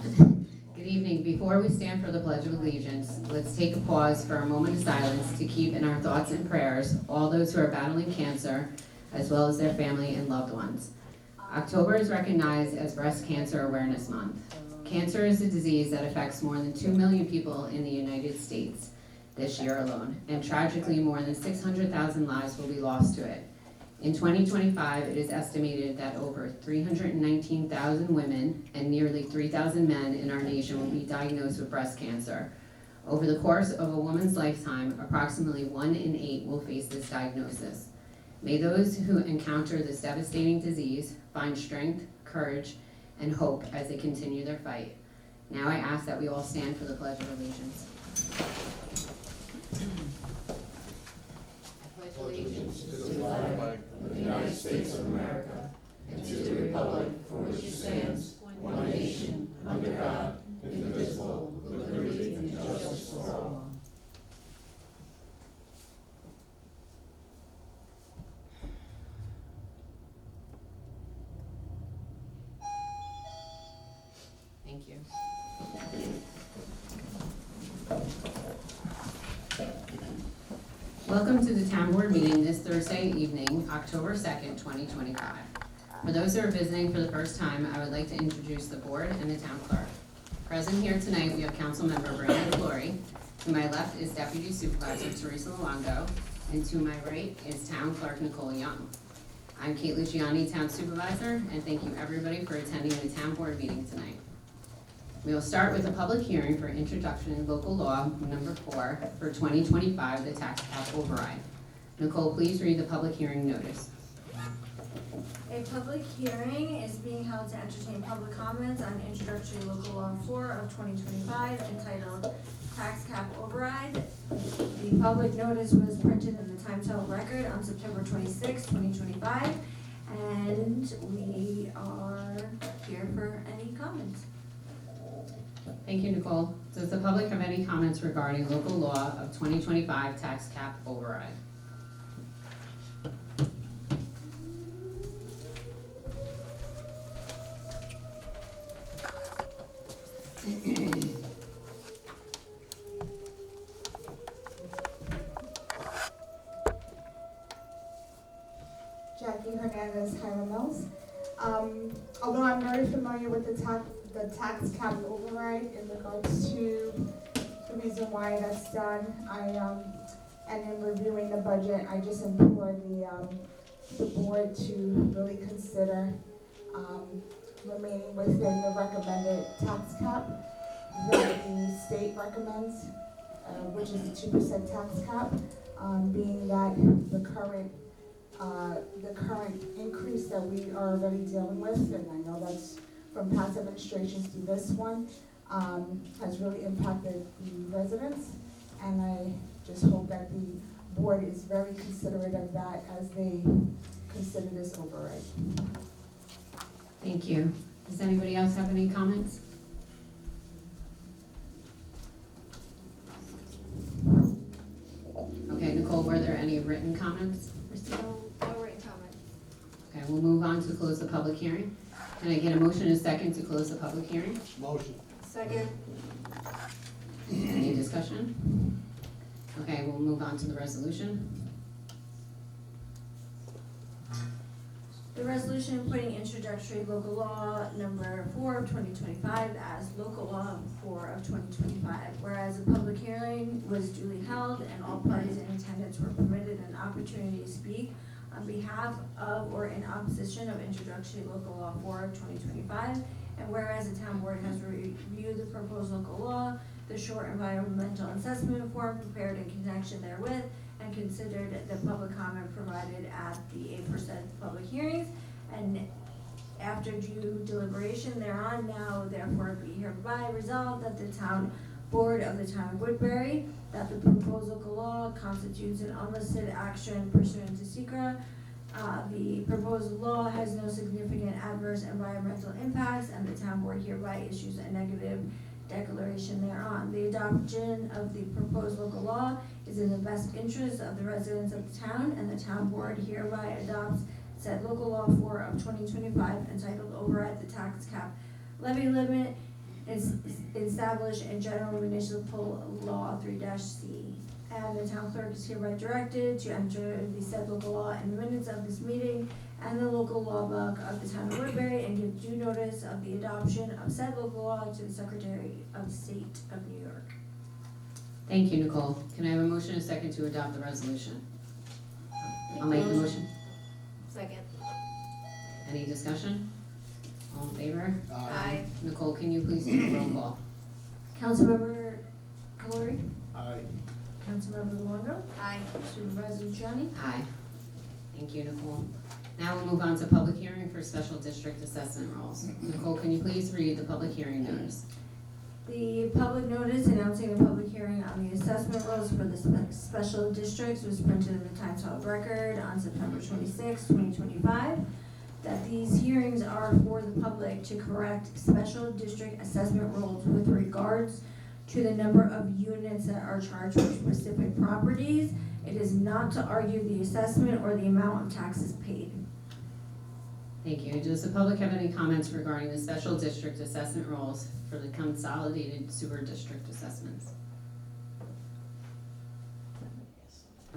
Good evening. Before we stand for the Pledge of Allegiance, let's take a pause for a moment of silence to keep in our thoughts and prayers all those who are battling cancer, as well as their family and loved ones. October is recognized as Breast Cancer Awareness Month. Cancer is a disease that affects more than 2 million people in the United States this year alone, and tragically more than 600,000 lives will be lost to it. In 2025, it is estimated that over 319,000 women and nearly 3,000 men in our nation will be diagnosed with breast cancer. Over the course of a woman's lifetime, approximately 1 in 8 will face this diagnosis. May those who encounter this devastating disease find strength, courage, and hope as they continue their fight. Now I ask that we all stand for the Pledge of Allegiance. Allegiance to the flag of the United States of America and to the republic for which it stands, one nation, under God, indivisible, with liberty and justice for all. Thank you. Welcome to the town board meeting this Thursday evening, October 2nd, 2025. For those who are visiting for the first time, I would like to introduce the board and the town clerk. Present here tonight, we have council member Brandon Flory. To my left is Deputy Supervisor Teresa Luongo, and to my right is Town Clerk Nicole Young. I'm Kate Luciani, Town Supervisor, and thank you everybody for attending the town board meeting tonight. We will start with a public hearing for introduction in local law number 4 for 2025, the tax cap override. Nicole, please read the public hearing notice. A public hearing is being held to entertain public comments on introductory local law 4 of 2025 entitled Tax Cap Override. The public notice was printed in the Times Record on September 26, 2025, and we are here for any comments. Thank you, Nicole. Does the public have any comments regarding local law of 2025 tax cap override? Jackie Hernandez, Highland Mills. Although I'm very familiar with the tax cap override in regards to the reason why that's done, and in reviewing the budget, I just implore the board to really consider remaining within the recommended tax cap that the state recommends, which is the 2% tax cap, being that the current increase that we are already dealing with, and I know that's from past administrations to this one, has really impacted the residents, and I just hope that the board is very considerate of that as they consider this override. Thank you. Does anybody else have any comments? Okay, Nicole, were there any written comments? No written comments. Okay, we'll move on to close the public hearing. Can I get a motion and a second to close the public hearing? Motion. Second. Any discussion? Okay, we'll move on to the resolution. The resolution appointing introductory local law number 4 of 2025 as local law 4 of 2025. Whereas a public hearing was duly held and all parties in attendance were permitted an opportunity to speak on behalf of or in opposition of introductory local law 4 of 2025. And whereas the town board has reviewed the proposed local law, the short environmental assessment form prepared in connection therewith, and considered the public comment provided at the 8% public hearings, and after due deliberation thereon, now therefore be hereby resolved that the town board of the town of Woodbury, that the proposed local law constitutes an unlisted action pursuant to SECRA. The proposed law has no significant adverse environmental impacts, and the town board hereby issues a negative declaration thereon. The adoption of the proposed local law is in the best interest of the residents of the town, and the town board hereby adopts said local law 4 of 2025 entitled Override the Tax Cap Levy Limit established in General Municipal Law 3-C. And the town clerk is hereby directed to enter the said local law in the minutes of this meeting and the local law book of the town of Woodbury, and give due notice of the adoption of said local law to the Secretary of State of New York. Thank you, Nicole. Can I have a motion and a second to adopt the resolution? I'll make the motion. Second. Any discussion? All in favor? Aye. Nicole, can you please do a roll call? Councilmember Corey? Aye. Councilmember Luongo? Aye. Supervisor Luciani? Aye. Thank you, Nicole. Now we'll move on to public hearing for special district assessment rolls. Nicole, can you please read the public hearing notice? The public notice announcing a public hearing on the assessment rolls for the special districts was printed in the Times Hall Record on September 26, 2025. That these hearings are for the public to correct special district assessment rolls with regards to the number of units that are charged for specific properties. It is not to argue the assessment or the amount of taxes paid. Thank you. Does the public have any comments regarding the special district assessment rolls for the consolidated sewer district assessments?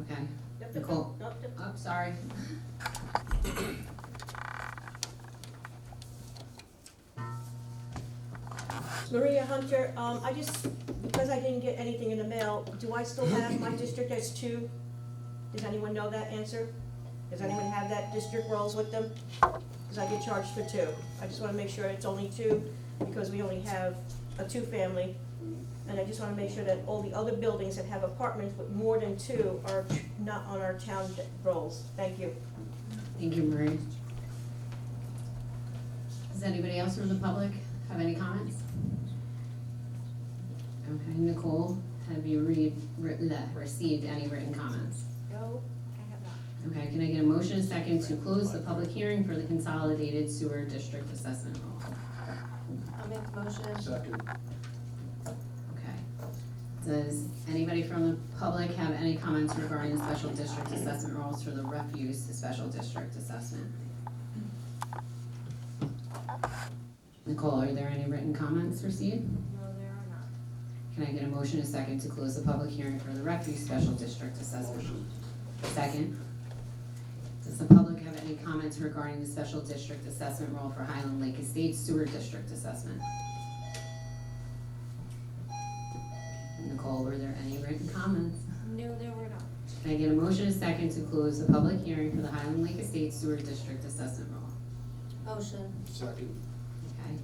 Okay. Nicole? Oh, sorry. Maria Hunter, because I didn't get anything in the mail, do I still have my district as 2? Does anyone know that answer? Does anyone have that district rolls with them? Because I get charged for 2. I just wanna make sure it's only 2, because we only have a 2-family. And I just wanna make sure that all the other buildings that have apartments with more than 2 are not on our town rolls. Thank you. Thank you, Marie. Does anybody else from the public have any comments? Okay, Nicole, have you received any written comments? No, I have not. Okay, can I get a motion and a second to close the public hearing for the consolidated sewer district assessment roll? I'll make the motion. Second. Okay. Does anybody from the public have any comments regarding the special district assessment rolls for the refuse special district assessment? Nicole, are there any written comments received? No, there are not. Can I get a motion and a second to close the public hearing for the refuse special district assessment? Motion. Second. Does the public have any comments regarding the special district assessment roll for Highland Lake Estates sewer district assessment? Nicole, were there any written comments? No, there were not. Can I get a motion and a second to close the public hearing for the Highland Lake Estates sewer district assessment roll? Motion. Second. Okay.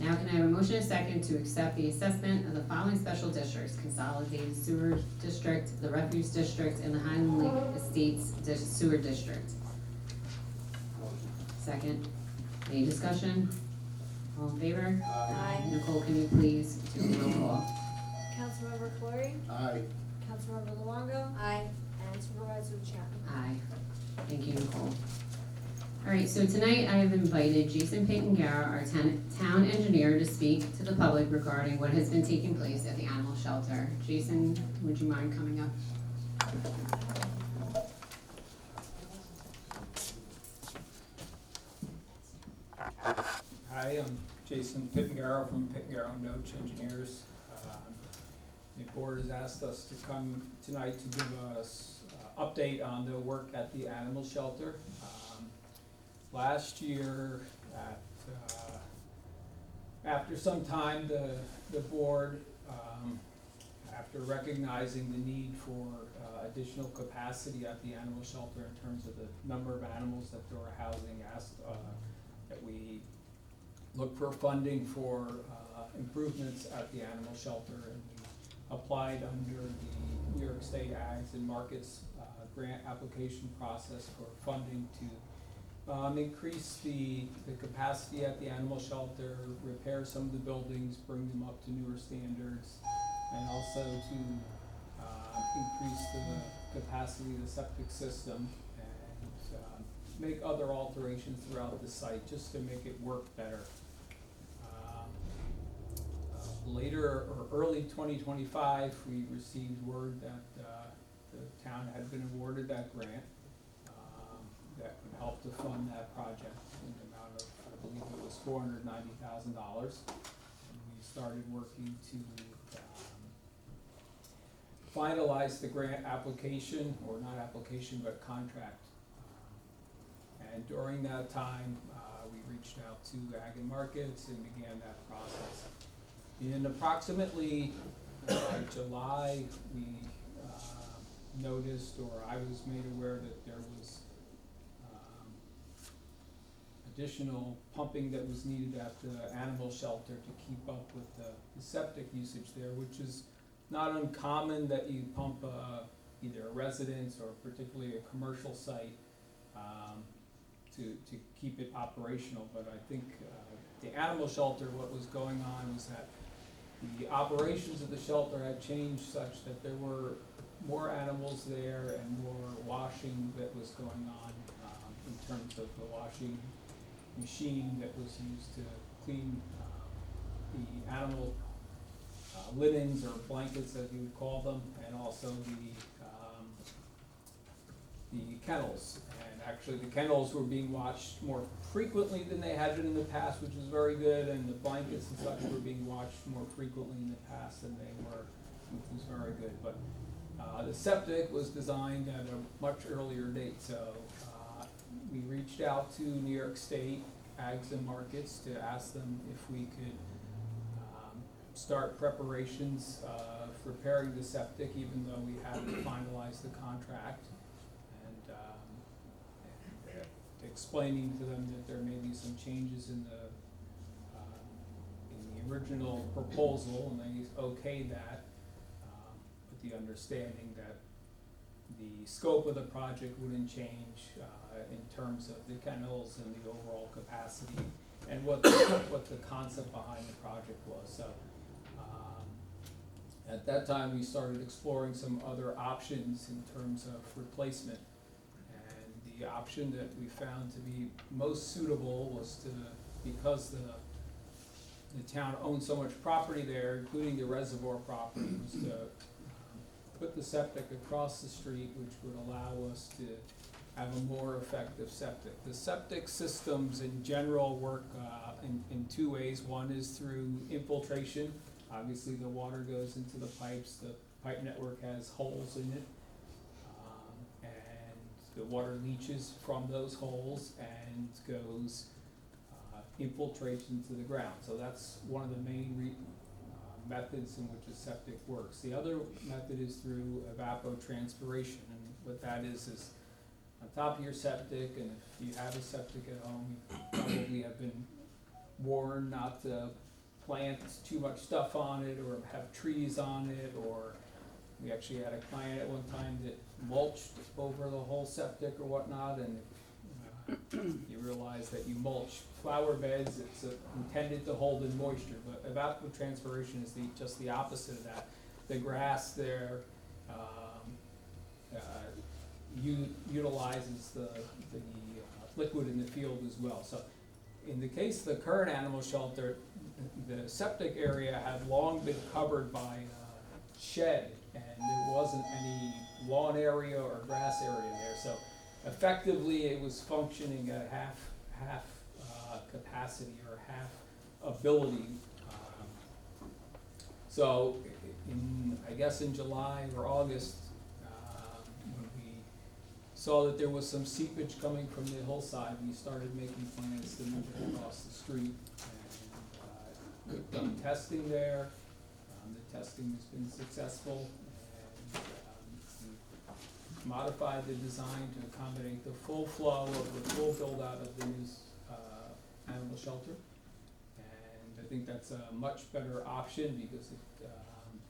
Now can I have a motion and a second to accept the assessment of the following special districts: consolidated sewer district, the refuse district, and the Highland Lake Estates sewer district? Motion. Second. Any discussion? All in favor? Aye. Nicole, can you please do a roll call? Councilmember Corey? Aye. Councilmember Luongo? Aye. And Supervisor Luciani? Aye. Thank you, Nicole. All right, so tonight I have invited Jason Pitangaro, our town engineer, to speak to the public regarding what has been taking place at the animal shelter. Jason, would you mind coming up? Hi, I'm Jason Pitangaro from Pitangaro and Noach Engineers. The board has asked us to come tonight to give us update on the work at the animal shelter. Last year, after some time, the board, after recognizing the need for additional capacity at the animal shelter in terms of the number of animals that they were housing, asked that we look for funding for improvements at the animal shelter, and we applied under the New York State Ags and Markets grant application process for funding to increase the capacity at the animal shelter, repair some of the buildings, bring them up to newer standards, and also to increase the capacity of the septic system and make other alterations throughout the site just to make it work better. Later or early 2025, we received word that the town had been awarded that grant that would help to fund that project in the amount of, I believe it was $490,000. And we started working to finalize the grant application, or not application, but contract. And during that time, we reached out to Ag and Markets and began that process. In approximately July, we noticed, or I was made aware that there was additional pumping that was needed at the animal shelter to keep up with the septic usage there, which is not uncommon that you pump either a residence or particularly a commercial site to keep it operational. But I think the animal shelter, what was going on was that the operations of the shelter had changed such that there were more animals there and more washing that was going on in terms of the washing machine that was used to clean the animal linens or blankets, as you would call them, and also the kennels. And actually the kennels were being washed more frequently than they had been in the past, which was very good, and the blankets and such were being washed more frequently in the past than they were, which was very good. But the septic was designed at a much earlier date, so we reached out to New York State Ags and Markets to ask them if we could start preparations for repairing the septic, even though we hadn't finalized the contract, and explaining to them that there may be some changes in the original proposal, and they okayed that, with the understanding that the scope of the project wouldn't change in terms of the kennels and the overall capacity and what the concept behind the project was. So at that time, we started exploring some other options in terms of replacement. And the option that we found to be most suitable was to, because the town owned so much property there, including the reservoir property, was to put the septic across the street, which would allow us to have a more effective septic. The septic systems in general work in two ways. One is through infiltration. Obviously, the water goes into the pipes. The pipe network has holes in it, and the water leaches from those holes and goes infiltrates into the ground. So that's one of the main methods in which a septic works. The other method is through evapotranspiration, and what that is on top of your septic, and if you have a septic at home, you probably have been warned not to plant too much stuff on it or have trees on it, or we actually had a client at one time that mulched over the whole septic or whatnot, and you realize that you mulch flower beds, it's intended to hold in moisture, but evapotranspiration is just the opposite of that. The grass there utilizes the liquid in the field as well. So in the case of the current animal shelter, the septic area had long been covered by a shed, and there wasn't any lawn area or grass area there. So effectively, it was functioning at half capacity or half ability. So I guess in July or August, when we saw that there was some seepage coming from the hillside, we started making plans to move it across the street. And we've done testing there. The testing has been successful, and we've modified the design to accommodate the full flow of the full build out of the new animal shelter. And I think that's a much better option because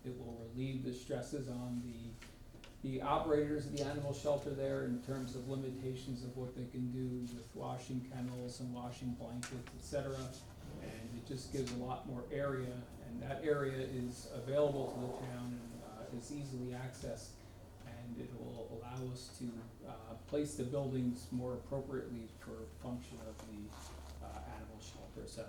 it will relieve the stresses on the operators of the animal shelter there in terms of limitations of what they can do with washing kennels and washing blankets, etc. And it just gives a lot more area, and that area is available to the town and is easily accessed, and it will allow us to place the buildings more appropriately for function of the animal shelter. So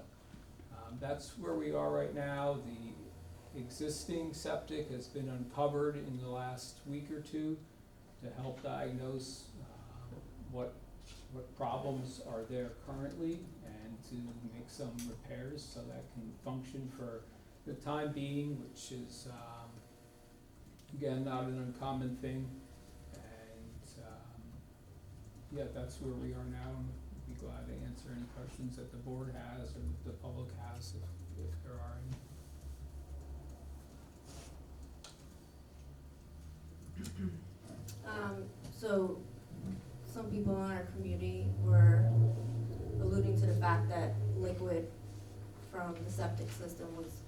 that's where we are right now. The existing septic has been uncovered in the last week or two to help diagnose what problems are there currently, and to make some repairs so that can function for the time being, which is, again, not an uncommon thing. And, yeah, that's where we are now, and I'd be glad to answer any questions that the board has or that the public has, if there are any. So some people in our community were alluding to the fact that liquid from the septic system was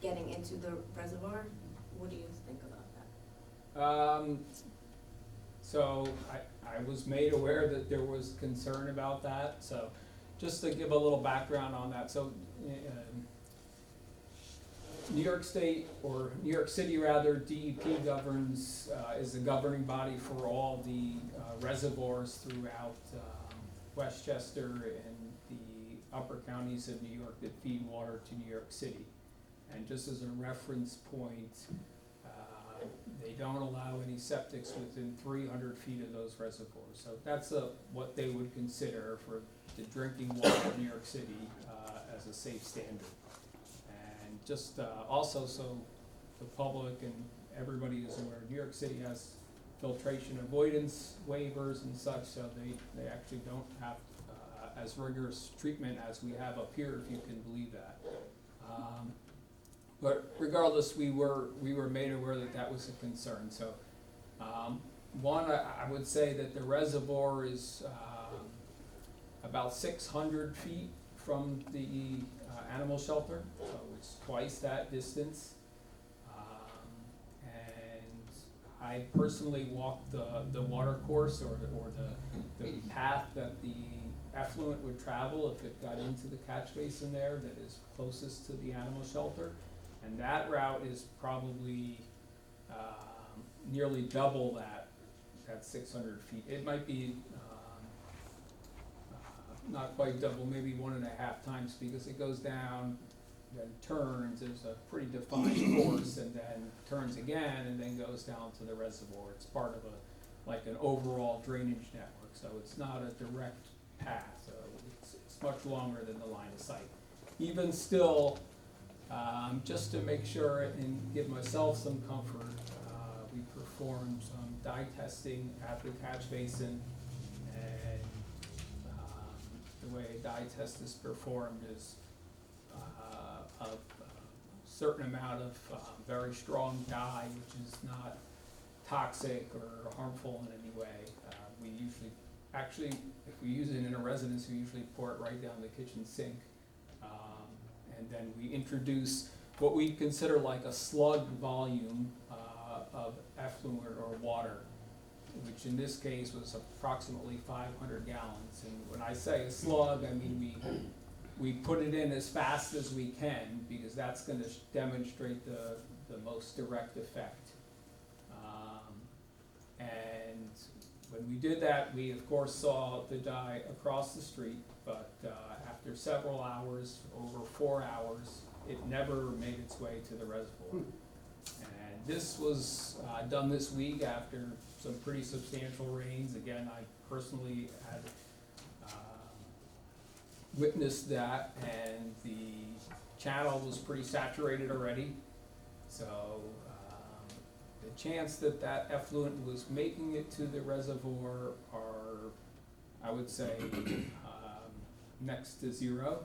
getting into the reservoir. What do you think about that? So I was made aware that there was concern about that, so just to give a little background on that, so, New York State, or New York City rather, DEP governs, is the governing body for all the reservoirs throughout Westchester and the upper counties of New York that feed water to New York City. And just as a reference point, they don't allow any septics within 300 feet of those reservoirs. So that's what they would consider for the drinking water of New York City as a safe standard. And just also so the public and everybody is aware, New York City has filtration avoidance waivers and such, so they actually don't have as rigorous treatment as we have up here, if you can believe that. But regardless, we were made aware that that was a concern. So, one, I would say that the reservoir is about 600 feet from the animal shelter, so it's twice that distance. And I personally walked the water course or the path that the effluent would travel if it got into the catch basin there that is closest to the animal shelter. And that route is probably nearly double that 600 feet. It might be not quite double, maybe 1.5 times, because it goes down, then turns, there's a pretty defined course, and then turns again, and then goes down to the reservoir. It's part of like an overall drainage network, so it's not a direct path, so it's much longer than the line of sight. Even still, just to make sure and give myself some comfort, we performed some dye testing at the catch basin, and the way a dye test is performed is a certain amount of very strong dye, which is not toxic or harmful in any way. We usually, actually, if we use it in a residence, we usually pour it right down the kitchen sink. And then we introduce what we consider like a slug volume of effluent or water, which in this case was approximately 500 gallons. And when I say a slug, I mean we put it in as fast as we can, because that's going to demonstrate the most direct effect. And when we did that, we of course saw the dye across the street, but after several hours, over 4 hours, it never made its way to the reservoir. And this was done this week after some pretty substantial rains. Again, I personally had witnessed that, and the channel was pretty saturated already. So the chance that that effluent was making it to the reservoir are, I would say, next to zero.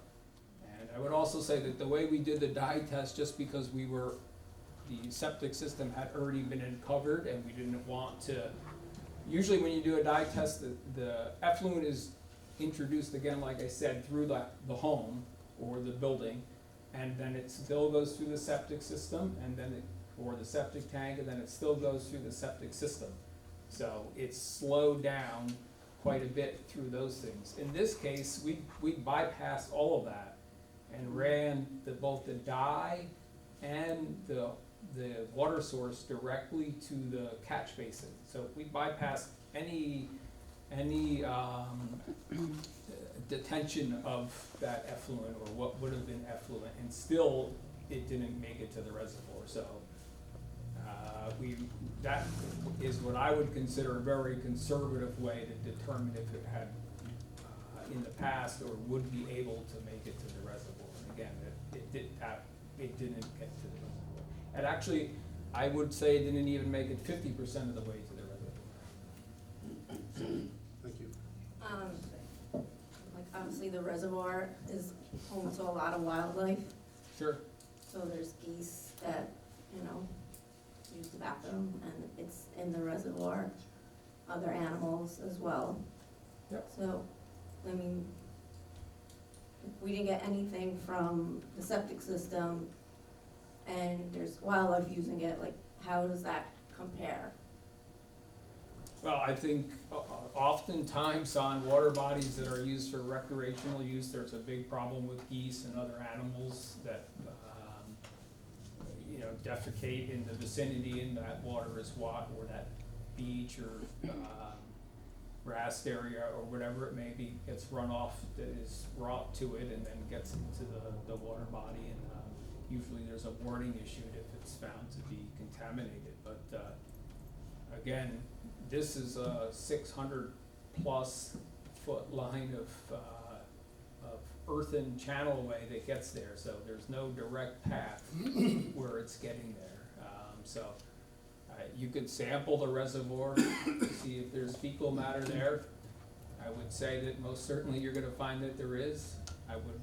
And I would also say that the way we did the dye test, just because the septic system had already been uncovered and we didn't want to, usually when you do a dye test, the effluent is introduced, again, like I said, through the home or the building, and then it still goes through the septic system, and then or the septic tank, and then it still goes through the septic system. So it's slowed down quite a bit through those things. In this case, we bypassed all of that and ran both the dye and the water source directly to the catch basin. So we bypassed any detention of that effluent, or what would have been effluent, and still it didn't make it to the reservoir. So that is what I would consider a very conservative way to determine if it had in the past or would be able to make it to the reservoir. And again, it did it didn't get to the reservoir. And actually, I would say it didn't even make it 50% of the way to the reservoir. Thank you. Like obviously the reservoir is home to a lot of wildlife, Sure. so there's geese that, you know, use the bathroom and it's in the reservoir, other animals as well. Yep. So, I mean, if we didn't get anything from the septic system and there's wildlife using it, like, how does that compare? Well, I think oftentimes on water bodies that are used for recreational use, there's a big problem with geese and other animals that, you know, defecate in the vicinity in that water is what, or that beach or grassed area or whatever it may be, gets runoff that is brought to it and then gets into the water body. And usually there's a warning issued if it's found to be contaminated. But again, this is a 600+ foot line of earthen channelway that gets there, so there's no direct path where it's getting there. You could sample the reservoir to see if there's fecal matter there. I would say that most certainly you're gonna find that there is. I would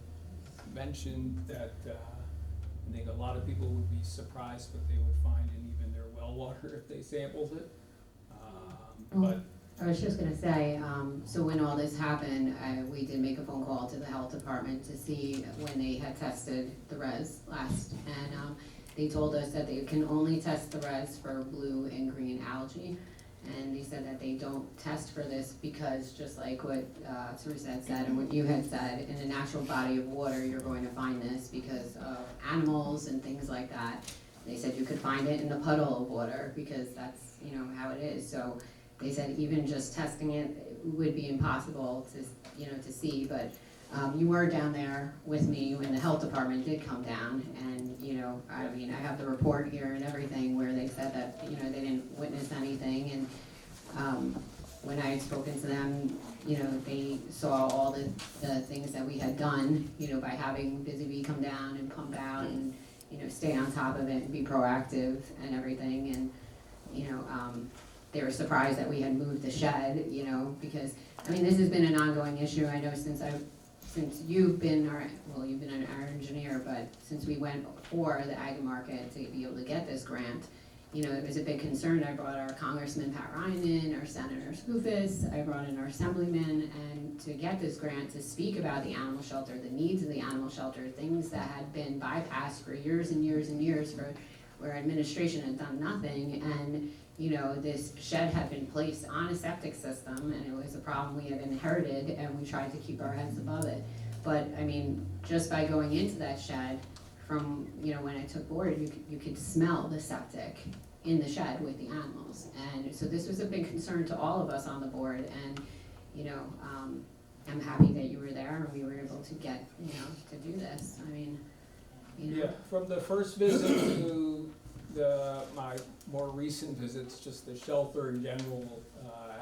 mention that I think a lot of people would be surprised what they would find in even their well water if they sampled it. But I was just gonna say, so when all this happened, we did make a phone call to the health department to see when they had tested the res last. And they told us that they can only test the res for blue and green algae. And they said that they don't test for this because just like what Teresa had said and what you had said, in a natural body of water, you're going to find this because of animals and things like that. They said you could find it in a puddle of water because that's, you know, how it is. So they said even just testing it would be impossible to, you know, to see, but you were down there with me when the health department did come down, and, you know, I mean, I have the report here and everything where they said that, you know, they didn't witness anything, and when I had spoken to them, you know, they saw all the things that we had done, you know, by having Busy Bee come down and pump out and, you know, stay on top of it and be proactive and everything, and, you know, they were surprised that we had moved the shed, you know, because, I mean, this has been an ongoing issue, I know since you've been our engineer, but since we went for the ag market to be able to get this grant, you know, it was a big concern. I brought our Congressman Pat Ryan in, our Senator Skoufis, I brought in our Assemblyman, and to get this grant to speak about the animal shelter, the needs of the animal shelter, things that had been bypassed for years and years and years where administration had done nothing, and you know, this shed had been placed on a septic system, and it was a problem we had inherited, and we tried to keep our heads above it. But, I mean, just by going into that shed, from, you know, when I took board, you could smell the septic in the shed with the animals. And so this was a big concern to all of us on the board, and, you know, I'm happy that you were there, and we were able to get, you know, to do this. I mean, you know. yeah, from the first visit to my more recent visits, just the shelter in general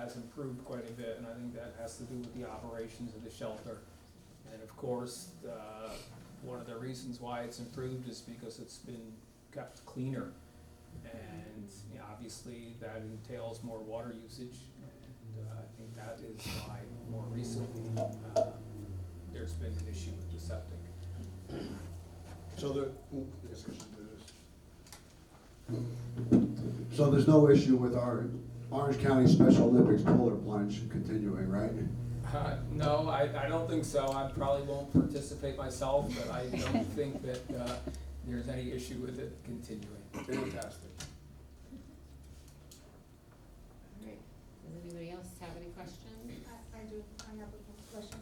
has improved quite a bit, and I think that has to do with the operations of the shelter. And of course, one of the reasons why it's improved is because it's been kept cleaner. And you know, obviously that entails more water usage, and I think that is why more recently there's been an issue with the septic. So So there's no issue with our Orange County Special Olympics polar plunge continuing, right? No, I don't think so. I probably won't participate myself, but I don't think that there's any issue with it continuing. Fantastic. All right. Does anybody else have any questions? I do, I have a question.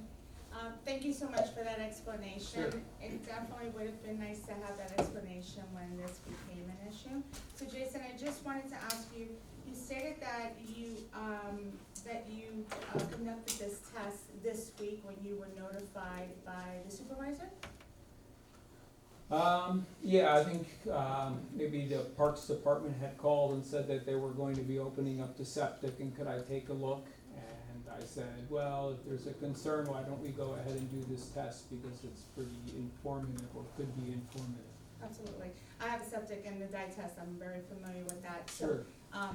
Thank you so much for that explanation. Sure. It definitely would have been nice to have that explanation when this became an issue. So Jason, I just wanted to ask you, you stated that you conducted this test this week when you were notified by the supervisor? Yeah, I think maybe the Parks Department had called and said that they were going to be opening up the septic, and could I take a look? And I said, well, if there's a concern, why don't we go ahead and do this test, because it's pretty informative, or could be informative. absolutely. I have a septic and the dye test, I'm very familiar with that. So, Sure.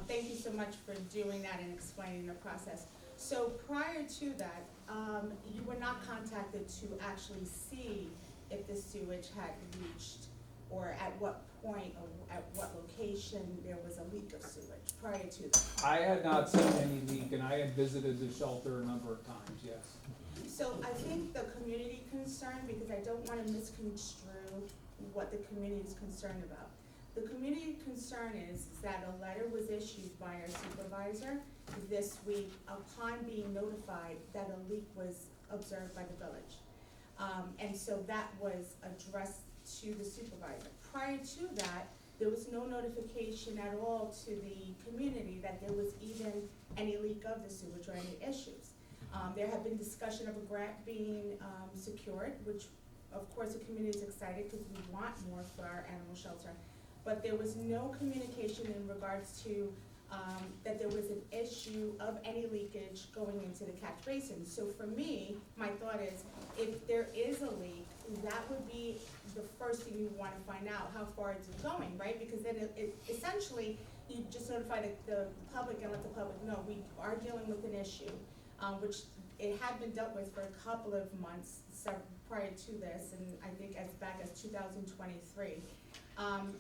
thank you so much for doing that and explaining the process. So prior to that, you were not contacted to actually see if the sewage had reached, or at what point or at what location there was a leak of sewage prior to that? I had not seen any leak, and I had visited the shelter a number of times, yes. So I think the community concern, because I don't wanna misconstrue what the community is concerned about. The community concern is that a letter was issued by our supervisor this week upon being notified that a leak was observed by the village. And so that was addressed to the supervisor. Prior to that, there was no notification at all to the community that there was even any leak of the sewage or any issues. There had been discussion of a grant being secured, which of course the community is excited because we want more for our animal shelter. But there was no communication in regards to that there was an issue of any leakage going into the catch basin. So for me, my thought is, if there is a leak, that would be the first thing you wanna find out, how far is it going, right? Because then it essentially, you just notify the public and let the public know, we are dealing with an issue, which it had been dealt with for a couple of months prior to this, and I think as back as 2023.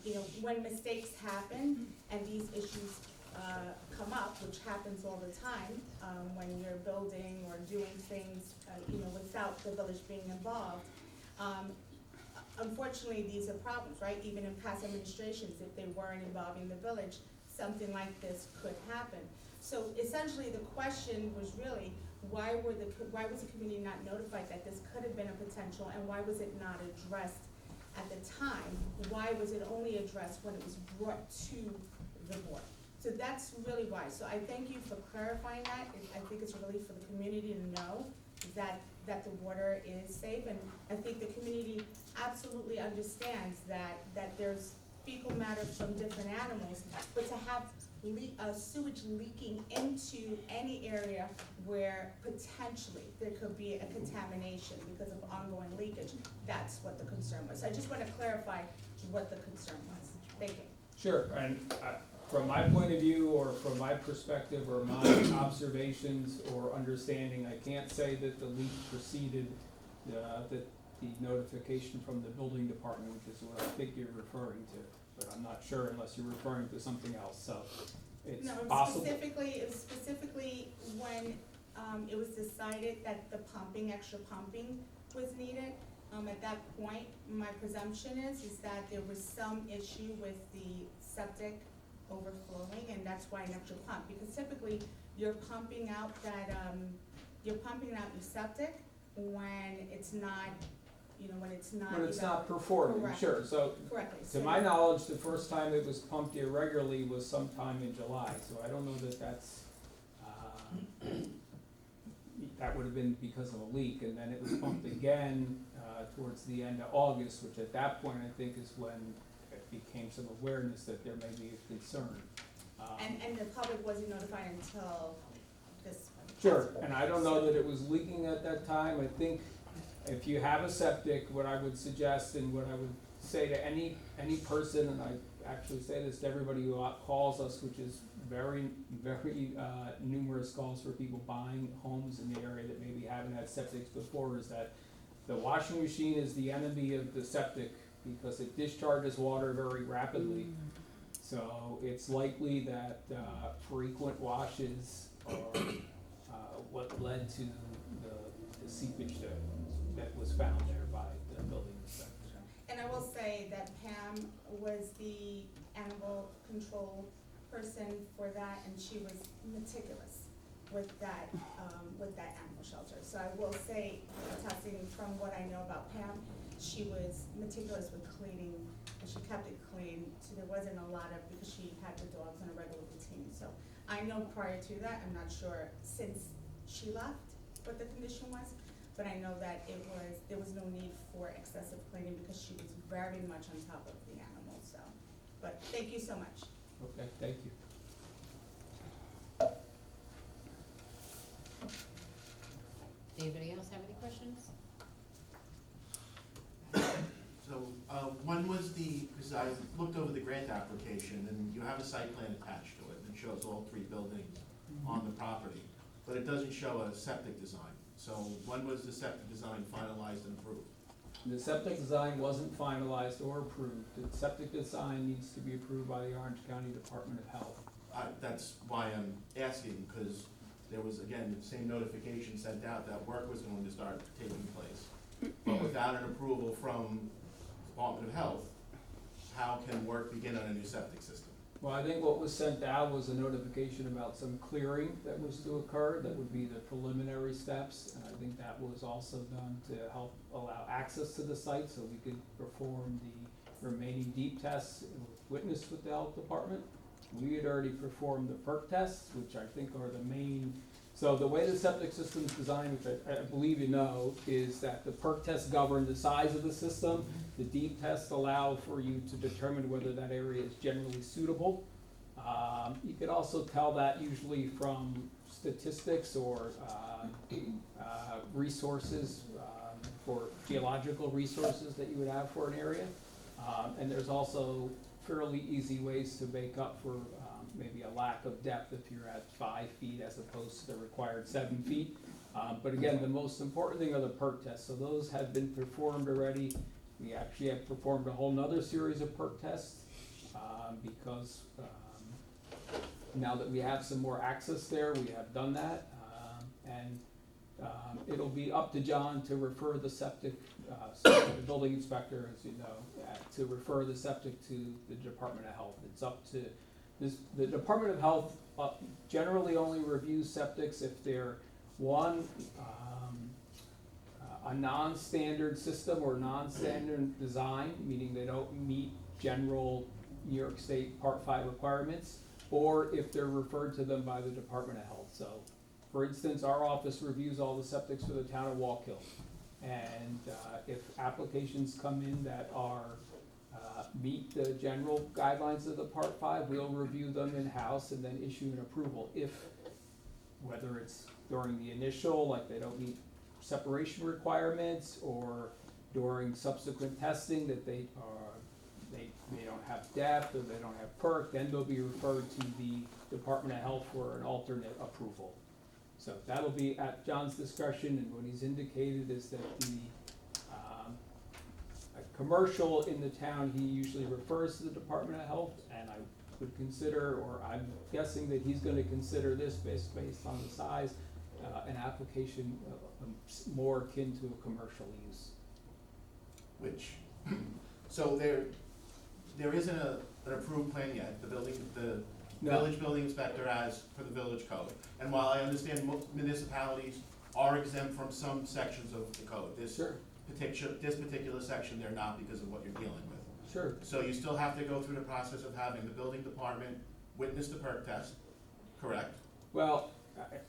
You know, when mistakes happen and these issues come up, which happens all the time, when you're building or doing things, you know, without the village being involved. Unfortunately, these are problems, right? Even in past administrations, if they weren't involving the village, something like this could happen. So essentially, the question was really, why was the community not notified that this could have been a potential, and why was it not addressed at the time? Why was it only addressed when it was brought to the board? So that's really why. So I thank you for clarifying that. I think it's really for the community to know that the water is safe. And I think the community absolutely understands that there's fecal matter from different animals, but to have sewage leaking into any area where potentially there could be a contamination because of ongoing leakage, that's what the concern was. So I just want to clarify what the concern was. Thank you. Sure, and from my point of view, or from my perspective, or my observations or understanding, I can't say that the leak preceded the notification from the building department, which is what I think you're referring to, but I'm not sure unless you're referring to something else, so it's No, possible. it was specifically when it was decided that the extra pumping was needed. At that point, my presumption is that there was some issue with the septic overflowing, and that's why an extra pump, because typically you're pumping out your septic when it's not, when it's not. When it's not performing, Correct. sure, so Correctly. to my knowledge, the first time it was pumped irregularly was sometime in July, so I don't know that that's, that would have been because of a leak, and then it was pumped again towards the end of August, which at that point I think is when it became some awareness that there may be a concern. And the public wasn't notified until this. Sure, and I don't know that it was leaking at that time. I think if you have a septic, what I would suggest and what I would say to any person, and I actually say this to everybody who calls us, which is very, very numerous calls for people buying homes in the area that maybe haven't had septics before, is that the washing machine is the enemy of the septic because it discharges water very rapidly. So it's likely that frequent washes are what led to the seepage that was found there by the building inspector. And I will say that Pam was the animal control person for that, and she was meticulous with that animal shelter. So I will say, attesting from what I know about Pam, she was meticulous with cleaning, and she kept it clean, so there wasn't a lot of, because she had the dogs on a regular routine. So I know prior to that, I'm not sure since she left what the condition was, but I know that there was no need for excessive cleaning because she was very much on top of the animals, so. But thank you so much. Okay, thank you. Anybody else have any questions? So So, when was because I looked over the grant application, and you have a site plan attached to it, and it shows all 3 buildings on the property, but it doesn't show a septic design. So, when was the septic design finalized and approved? The septic design wasn't finalized or approved. The septic design needs to be approved by the Orange County Department of Health. That's why I'm asking, because there was, again, the same notification sent out that work was going to start taking place. But without an approval from Department of Health, how can work begin on a new septic system? Well, I think what was sent out was a notification about some clearing that was to occur, that would be the preliminary steps. And I think that was also done to help allow access to the site so we could perform the remaining deep tests witnessed with the health department. We had already performed the perk tests, which I think are the main. So the way the septic system is designed, which I believe you know, is that the perk tests govern the size of the system. The deep tests allow for you to determine whether that area is generally suitable. You could also tell that usually from statistics or resources, for geological resources that you would have for an area. And there's also fairly easy ways to make up for maybe a lack of depth if you're at 5 feet as opposed to the required 7 feet. But again, the most important thing are the perk tests. So those have been performed already. We actually have performed a whole nother series of perk tests because now that we have some more access there, we have done that. And it'll be up to John to refer the septic, the building inspector, as you know, to refer the septic to the Department of Health. It's up to the Department of Health generally only reviews septics if they're a non-standard system or non-standard design, meaning they don't meet general New York State Part 5 requirements, or if they're referred to them by the Department of Health. So, for instance, our office reviews all the septics for the town of Wallkill. And if applications come in that are meet the general guidelines of the Part 5, we'll review them in-house and then issue an approval. If, whether it's during the initial, like they don't meet separation requirements, or during subsequent testing that they don't have depth or they don't have perk, then they'll be referred to the Department of Health for an alternate approval. So that'll be at John's discretion, and what he's indicated is that the a commercial in the town, he usually refers to the Department of Health, and I would consider, or I'm guessing that he's gonna consider this based on the size, an application more akin to a commercial use. Which, so there isn't an approved plan yet. The No. village building inspector has for the village code. And while I understand most municipalities are exempt from some sections of the code, this Sure, particular section, they're not because of what you're dealing with. sure. So you still have to go through the process of having the building department witness the perk test, correct? Well,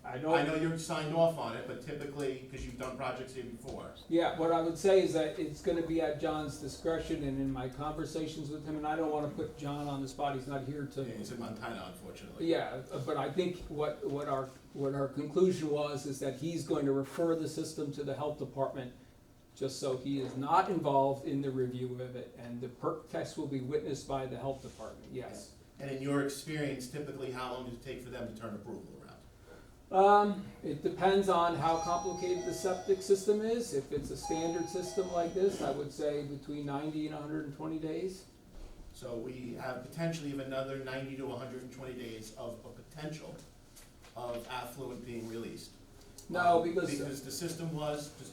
I know. I know you're signed off on it, but typically, because you've done projects here before. Yeah, what I would say is that it's gonna be at John's discretion, and in my conversations with him, and I don't wanna put John on the spot, he's not here to. He's in Montana, unfortunately. Yeah, but I think what our conclusion was is that he's going to refer the system to the health department, just so he is not involved in the review of it, and the perk test will be witnessed by the health department, yes. And in your experience, typically, how long does it take for them to turn approval around? It depends on how complicated the septic system is. If it's a standard system like this, I would say between 90 and 120 days. So we have potentially of another 90 to 120 days of a potential of affluent being released. No, because Because the system was, just,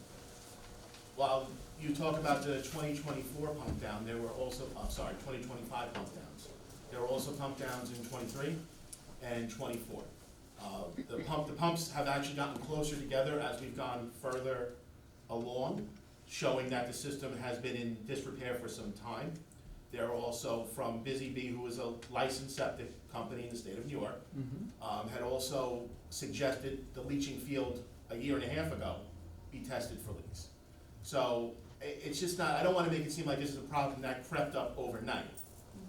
while you talk about the 2024 pump down, there were also, 2025 pump downs. There were also pump downs in 23 and 24. The pumps have actually gotten closer together as we've gone further along, showing that the system has been in disrepair for some time. There are also from Busy Bee, who is a licensed septic company in the state of New York, had also suggested the leaching field a year and a half ago be tested for leaks. So it's just not, I don't wanna make it seem like this is a problem that crept up overnight.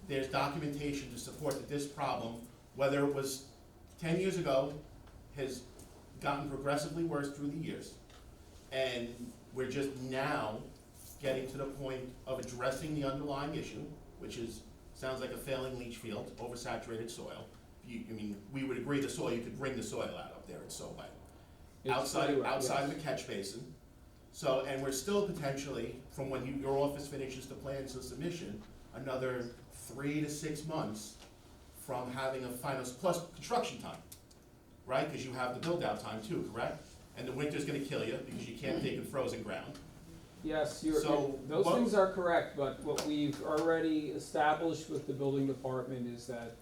There's documentation to support that this problem, whether it was 10 years ago, has gotten progressively worse through the years. And we're just now getting to the point of addressing the underlying issue, which is, sounds like a failing leach field, oversaturated soil. I mean, we would agree the soil, you could bring the soil out up there, it's so wet. It's pretty wet, Outside of yes. the catch basin. So, and we're still potentially, from when your office finishes the plans and submission, another 3 to 6 months from having a final, plus construction time, right? Because you have the build-out time too, correct? And the winter's gonna kill you because you can't dig in frozen ground. Yes, So, those what- things are correct, but what we've already established with the building department is that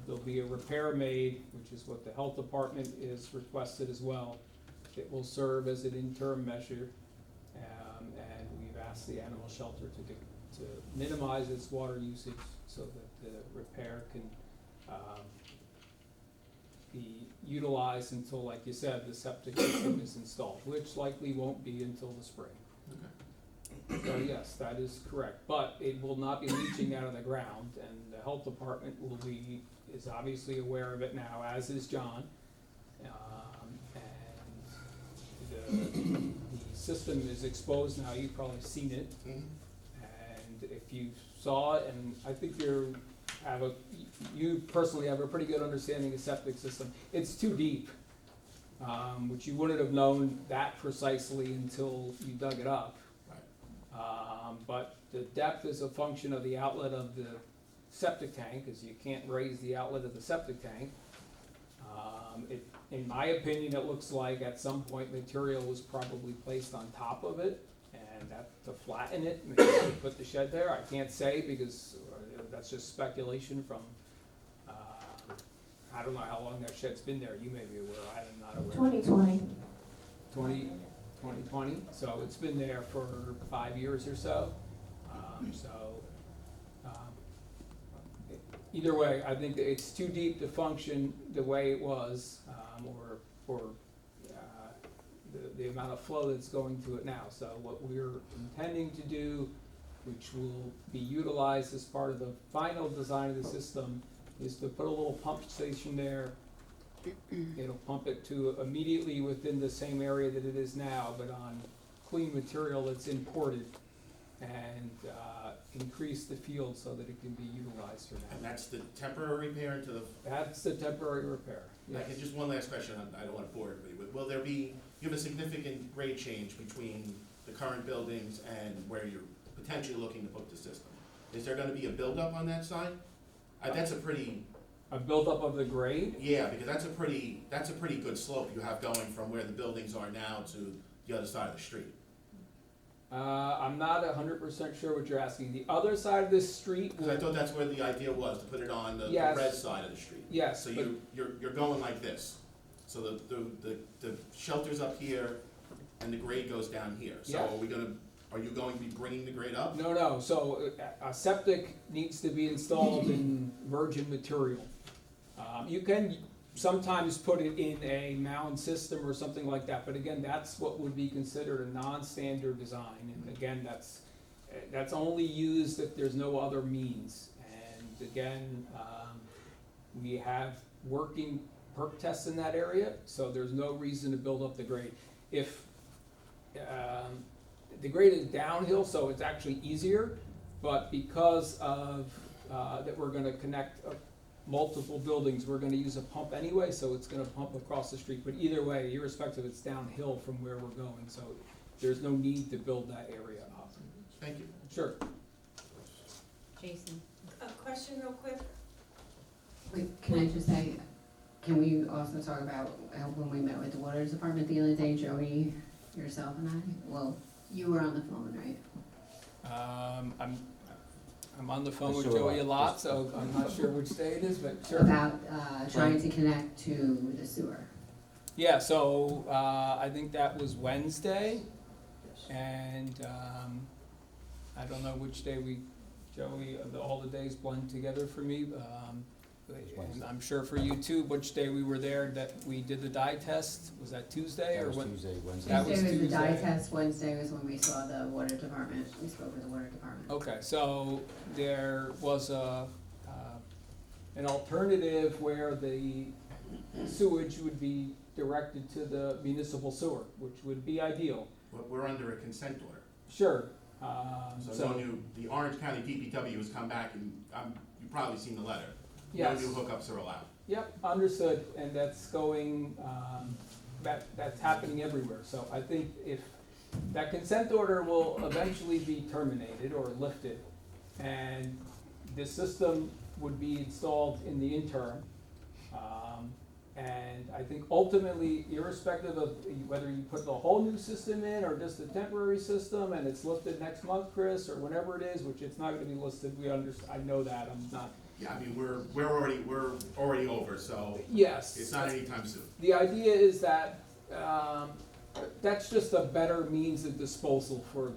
there'll be a repair made, which is what the health department is requested as well. It will serve as an interim measure, and we've asked the animal shelter to minimize its water usage so that the repair can be utilized until, like you said, the septic system is installed, which likely won't be until the spring. So yes, that is correct, but it will not be leaching out of the ground, and the health department is obviously aware of it now, as is John. And the system is exposed now, you've probably seen it, Mhm. and if you saw it, and I think you personally have a pretty good understanding of septic system, it's too deep. Which you wouldn't have known that precisely until you dug it up. But the depth is a function of the outlet of the septic tank, because you can't raise the outlet of the septic tank. In my opinion, it looks like at some point material was probably placed on top of it, and that, to flatten it, maybe they put the shed there, I can't say, because that's just speculation from, I don't know how long that shed's been there, you may be aware, I am not aware. 2020. 2020, so it's been there for 5 years or so. Either way, I think that it's too deep to function the way it was, or the amount of flow that's going to it now. So what we're intending to do, which will be utilized as part of the final design of the system, is to put a little pump station there. It'll pump it to immediately within the same area that it is now, but on clean material that's imported, and increase the field so that it can be utilized for And that. that's the temporary repair into the, That's the temporary repair, yes. okay, just one last question, I don't wanna bore everybody, but will there be, you have a significant grade change between the current buildings and where you're potentially looking to put the system? Is there gonna be a buildup on that side? That's a pretty, A buildup of the grade? yeah, because that's a pretty good slope you have going from where the buildings are now to the other side of the street. I'm not 100% sure what you're asking. The other side of this street Because I will, thought that's where the idea was, to put it on the Yes. red side of the street. yes, So but you're going like this. So the shelter's up here and the grade goes down here. So Yeah. are you going to be bringing the grade up? no, so a septic needs to be installed in virgin material. You can sometimes put it in a mound system or something like that, but again, that's what would be considered a non-standard design, and again, that's only used if there's no other means. And again, we have working perk tests in that area, so there's no reason to build up the grade. If, the grade is downhill, so it's actually easier, but because of, that we're gonna connect multiple buildings, we're gonna use a pump anyway, so it's gonna pump across the street. But either way, irrespective, it's downhill from where we're going, so there's no need to build that area up. Thank you. Sure. Jason? A question real quick. Wait, can I just say, can we also talk about when we met with the water department the other day, Joey, yourself and I? Well, you were on the phone, right? I'm on the phone with Sure. Joey a lot, so I'm not sure which day it is, but sure. About trying to connect to the sewer. Yeah, so, I think that was Wednesday, and, I don't know which day Joey, all the days blend together for me, and I'm sure for you too, which day we were there, that we did the dye test, was that Tuesday or That was what? Tuesday, Wednesday. That was Tuesday was the dye Tuesday. test, Wednesday was when we saw the water department, we spoke with the water department. Okay, so there was an alternative where the sewage would be directed to the municipal sewer, which would be ideal. We're under a consent order. Sure. So no new, the Orange County DPW has come back and, you've probably seen the letter. Yes. No new hookups are allowed. Yep, understood, and that's going, that's happening everywhere. So I think if that consent order will eventually be terminated or lifted, and this system would be installed in the interim. And I think ultimately, irrespective of whether you put the whole new system in or just a temporary system and it's lifted next month, Chris, or whenever it is, which it's not gonna be listed, I know that, I'm not. Yeah, I mean, we're already over, so Yes. it's not anytime soon. The idea is that, that's just a better means of disposal for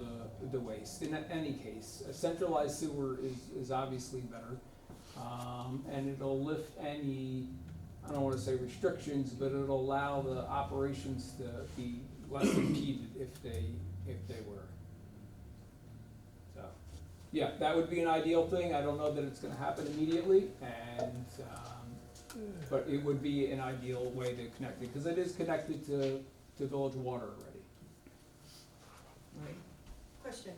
the waste, in any case. A centralized sewer is obviously better, and it'll lift any, I don't wanna say restrictions, but it'll allow the operations to be less impeded if they were. So, yeah, that would be an ideal thing, I don't know that it's gonna happen immediately, and, but it would be an ideal way to connect it, cause it is connected to village water already. Question,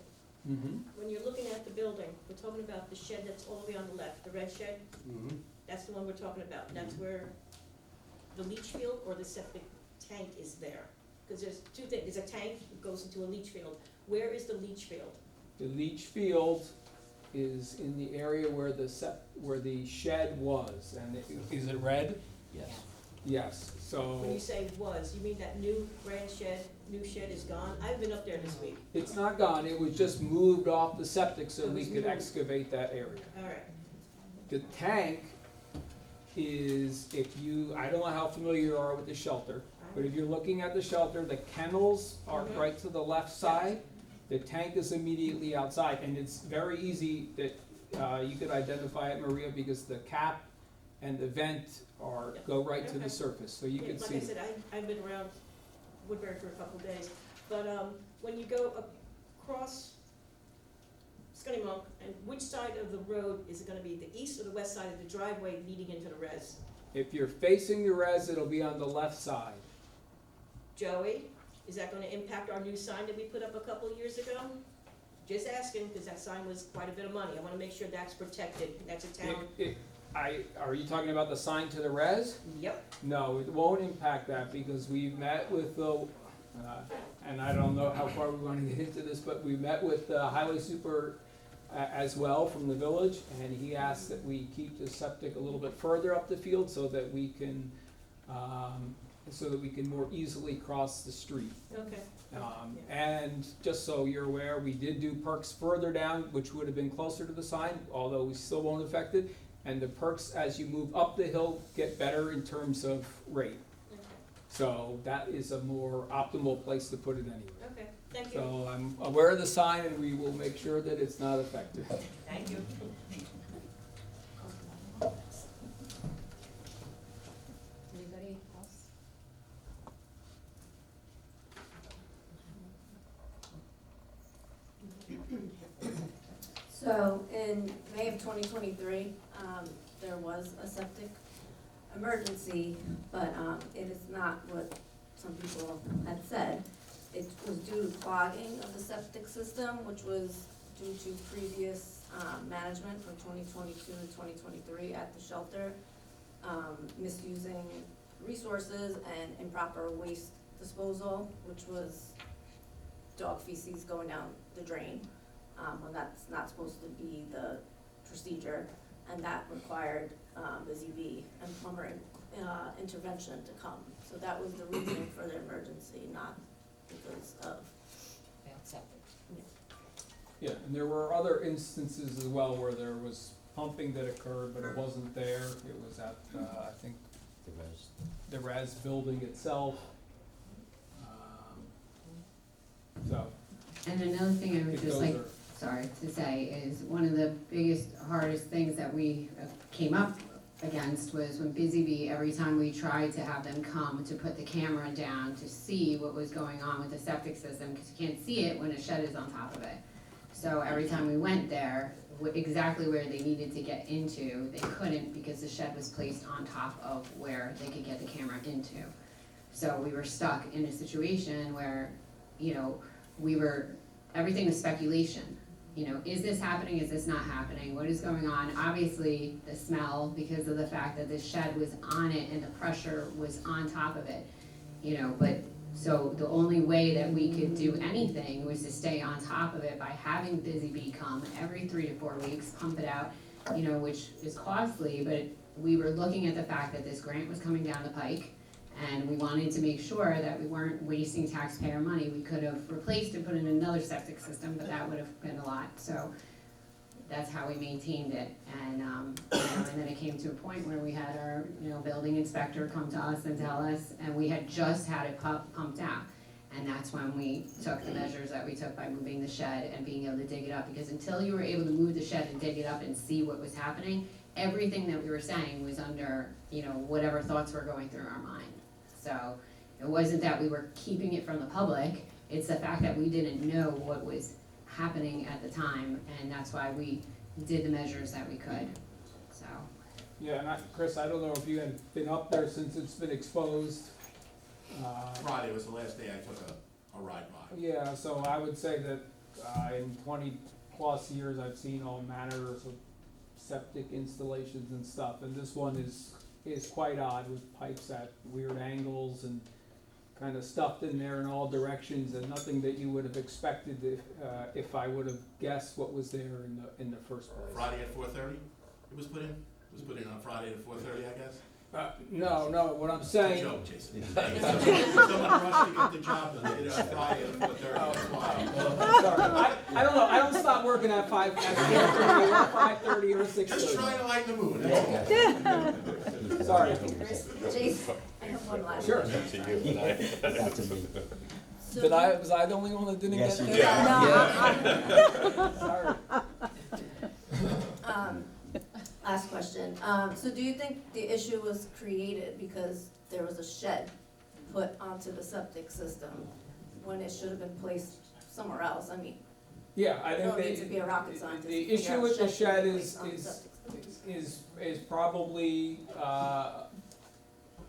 Mm-hmm. when you're looking at the building, we're talking about the shed that's all the way on the left, the red shed? That's the one we're talking about, that's where the leach field or the septic tank is there? Because there's two things, there's a tank that goes into a leach field. Where is the leach field? The leach field is in the area where where the shed was, and is it red? Yes. Yes, so, When you say was, you mean that new shed is gone? I've been up there this week. it's not gone, it was just moved off the septic so It we was could moved. excavate that area. All right, The tank is, I don't know how familiar you are with the shelter, but if you're looking at the shelter, the kennels are Mhm. right to the left side. The tank is immediately outside, and it's very easy that, you could identify it, Maria, because the cap and the vent Yeah. go right to Okay. the surface, so you can see. like I said, I've been around Woodbury for a couple of days, but, when you go across Scunnamunk, and which side of the road is it gonna be, the east or the west side of the driveway leading into the res? If you're facing the res, it'll be on the left side. Joey, is that gonna impact our new sign that we put up a couple of years ago? Just asking, cause that sign was quite a bit of money, I wanna make sure that's protected, that's a town. Are you talking about the sign to the res? Yep, No, it won't impact that because we met with the, and I don't know how far we wanna get into this, but we met with the highway super as well from the village, and he asked that we keep the septic a little bit further up the field so that we can more easily cross the street. okay. And just so you're aware, we did do perks further down, which would have been closer to the sign, although we still won't affect it. And the perks, as you move up the hill, get better in terms of rate. Okay, So that is a more optimal place to put it anyway. okay, thank you, So I'm aware of the sign and we will make sure that it's not affected. thank you. Anybody else? So in May of 2023, there was a septic emergency, but it is not what some people had said. It was due to clogging of the septic system, which was due to previous management from 2022 to 2023 at the shelter, misusing resources and improper waste disposal, which was dog feces going down the drain, when that's not supposed to be the procedure, and that required the ZB and plumber intervention to come. So that was the reason for the emergency, not because of. Failed septic. Yeah, and there were other instances as well where there was pumping that occurred, but it wasn't there. It was at, I think, the res building itself. So, And another thing I would if just those like, are, sorry to say, is one of the biggest, hardest things that we came up against was when Busy Bee, every time we tried to have them come to put the camera down to see what was going on with the septic system, because you can't see it when a shed is on top of it. So every time we went there, exactly where they needed to get into, they couldn't because the shed was placed on top of where they could get the camera into. So we were stuck in a situation where, you know, we were everything was speculation. You know, is this happening, is this not happening, what is going on? Obviously, the smell, because of the fact that the shed was on it and the pressure was on top of it, you know, but, so the only way that we could do anything was to stay on top of it by having Busy Bee come every 3 to 4 weeks, pump it out, you know, which is costly, but we were looking at the fact that this grant was coming down the pike, and we wanted to make sure that we weren't wasting taxpayer money. We could have replaced and put in another septic system, but that would have been a lot, so that's how we maintained it. And, you know, and then it came to a point where we had our, you know, building inspector come to us and tell us, and we had just had it pumped out. And that's when we took the measures that we took by moving the shed and being able to dig it up, because until you were able to move the shed and dig it up and see what was happening, everything that we were saying was under, you know, whatever thoughts were going through our mind. So it wasn't that we were keeping it from the public, it's the fact that we didn't know what was happening at the time, and that's why we did the measures that we could, so. Yeah, and Chris, I don't know if you had been up there since it's been exposed. Friday was the last day I took a ride by. Yeah, so I would say that in 20+ years, I've seen all manners of septic installations and stuff, and this one is quite odd, with pipes at weird angles and kind of stuffed in there in all directions, and nothing that you would have expected if I would have guessed what was there in the first place. Friday at 4:30, it was put in? It was put in on Friday at 4:30, I guess? No, what I'm It's a saying. joke, Jason. Someone rushed to get the job done, did it on Friday at 4:30, that's why. Sorry, I don't know, I don't stop working at 4:30 or 5:30 or 6:30. Just trying to lighten the mood, that's all. Sorry. Jason, I have one last. Sure. So Was I the only one that didn't Yes, get you that? No, Sorry. last question. So do you think the issue was created because there was a shed put onto the septic system when it should have been placed somewhere else? I mean, Yeah, I you think don't need to be a rocket scientist. to the figure issue out with the should be shed placed on the septic system. is probably,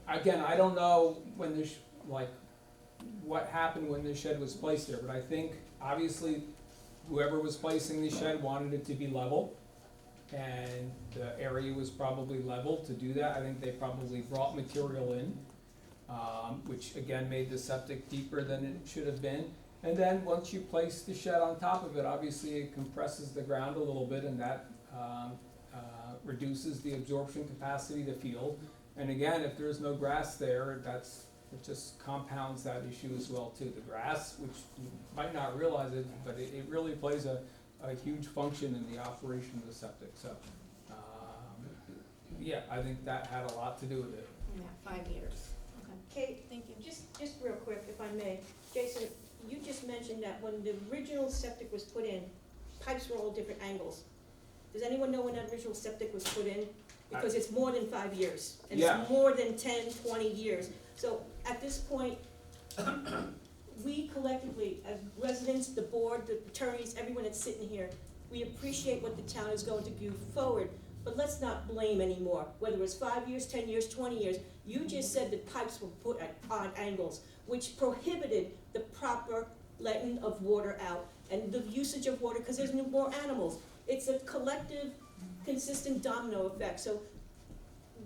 again, I don't know when what happened when the shed was placed there, but I think obviously whoever was placing the shed wanted it to be level, and the area was probably level to do that. I think they probably brought material in, which again made the septic deeper than it should have been. And then once you place the shed on top of it, obviously it compresses the ground a little bit, and that reduces the absorption capacity of the field. And again, if there's no grass there, it just compounds that issue as well too. The grass, which you might not realize it, but it really plays a huge function in the operation of the septic. So, yeah, I think that had a lot to do with it. Yeah, 5 years. Okay, Kate, thank you. just real quick, if I may. Jason, you just mentioned that when the original septic was put in, pipes were all different angles. Does anyone know when that original septic was put in? Because it's more than 5 years, and Yeah. it's more than 10, 20 years. So at this point, we collectively, as residents, the board, the attorneys, everyone that's sitting here, we appreciate what the town is going to do forward, but let's not blame anymore, whether it's 5 years, 10 years, 20 years. You just said that pipes were put at odd angles, which prohibited the proper letting of water out and the usage of water, because there's more animals. It's a collective, consistent domino effect, so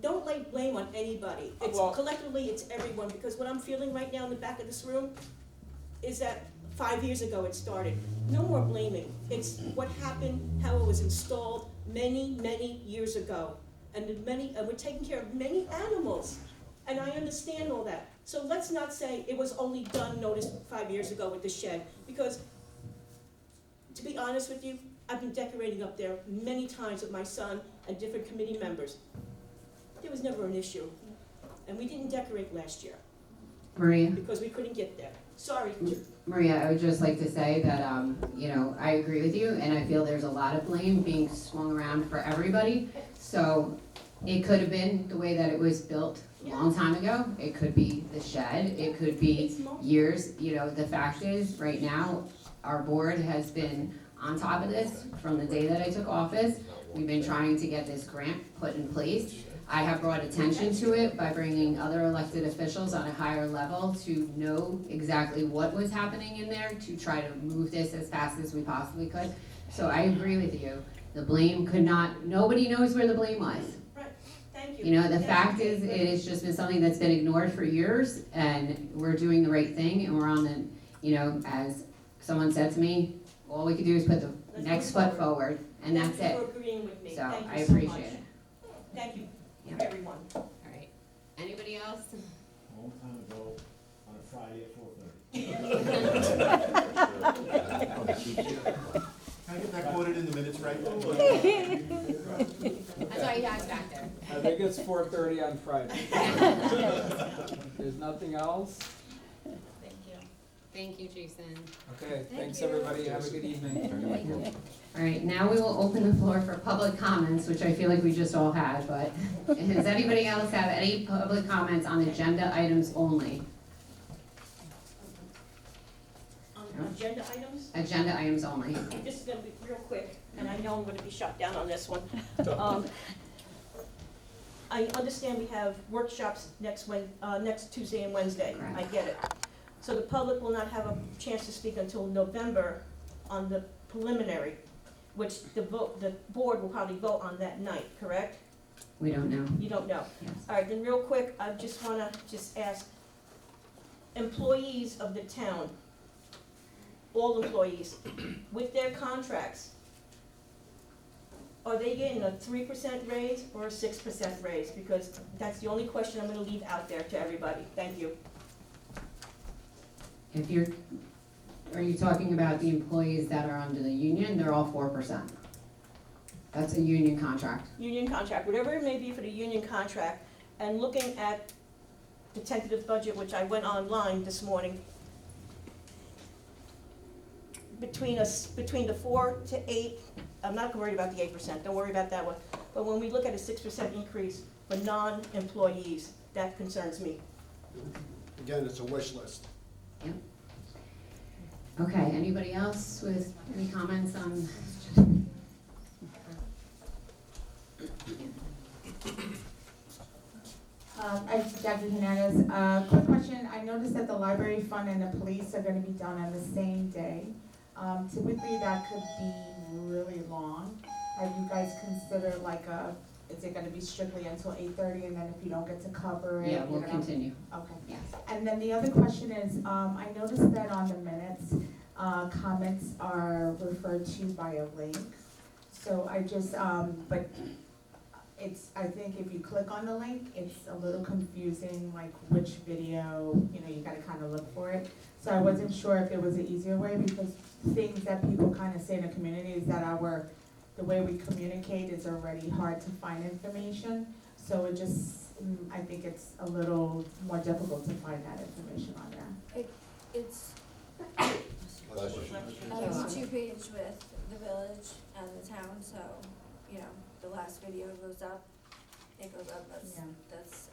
don't lay blame on anybody. It's Well- collectively, it's everyone, because what I'm feeling right now in the back of this room is that 5 years ago it started. No more blaming. It's what happened, how it was installed many, many years ago. And we're taking care of many animals. And I understand all that. So let's not say it was only done, notice, 5 years ago with the shed, because to be honest with you, I've been decorating up there many times with my son and different committee members. There was never an issue. And we didn't decorate last year Maria? because we couldn't get there. Sorry. Maria, I would just like to say that, you know, I agree with you, and I feel there's a lot of blame being swung around for everybody. So it could have been the way that it was built a long time ago. It could be the shed. It could be It's multiple. years. You know, the fact is, right now, our board has been on top of this from the day that I took office. We've been trying to get this grant put in place. I have brought attention to it by bringing other elected officials on a higher level to know exactly what was happening in there, to try to move this as fast as we possibly could. So I agree with you, the blame could not, nobody knows where the blame was. Thank you. You know, the Yes, fact okay, is, good. it has just been something that's been ignored for years, and we're doing the right thing, and we're on the, you know, as someone said to me, all we could do is put the Let's next move foot forward, and that's Thank you it. for agreeing with me. So, Thank I you so much. appreciate it. Thank you, Yeah. everyone. All right, anybody else? A long time ago, on a Friday at 4:30. Can I get that quoted in the minutes right? That's why you guys back there. I think it's 4:30 on Friday. There's nothing else? Thank you, Jason. Okay, thanks you. everybody, have a good evening. All right, now we will open the floor for public comments, which I feel like we just all had, but does anybody else have any public comments on agenda items only? On agenda items, Agenda items only. this is gonna be real quick, and I know I'm gonna be shot down on this one. I understand we have workshops next Tuesday and Wednesday, I Correct. get it. So the public will not have a chance to speak until November on the preliminary, which the board will probably vote on that night, correct? We don't know. You don't know? Yes. All right, then real quick, I just wanna ask, employees of the town, all employees, with their contracts, are they getting a 3% raise or a 6% raise? Because that's the only question I'm gonna leave out there to everybody. Thank you. If you're, are you talking about the employees that are under the union? They're all 4%. That's a union contract. Union contract, whatever it may be for the union contract, and looking at the tentative budget, which I went online this morning, between the 4 to 8, I'm not worried about the 8%, don't worry about that one. But when we look at a 6% increase for non-employees, that concerns me. Again, it's a wish list. Okay, anybody else with any comments on? Jackie Hernandez, quick question, I noticed that the library fund and the police are gonna be done on the same day. Typically that could be really long. Have you guys considered is it gonna be strictly until 8:30 and then if you don't get to cover it? Yeah, we'll you're gonna- continue. Okay. Yes. And then the other question is, I noticed that on the minutes, comments are referred to by a link. So I just, but I think if you click on the link, it's a little confusing, like which video, you gotta kinda look for it. So I wasn't sure if there was an easier way, because things that people kinda say in the community is that the way we communicate is already hard to find information. So it just, I think it's a little more difficult to find that information on there. It's Oh, a 2-page with the village and the town, so, the last video goes up, it goes up,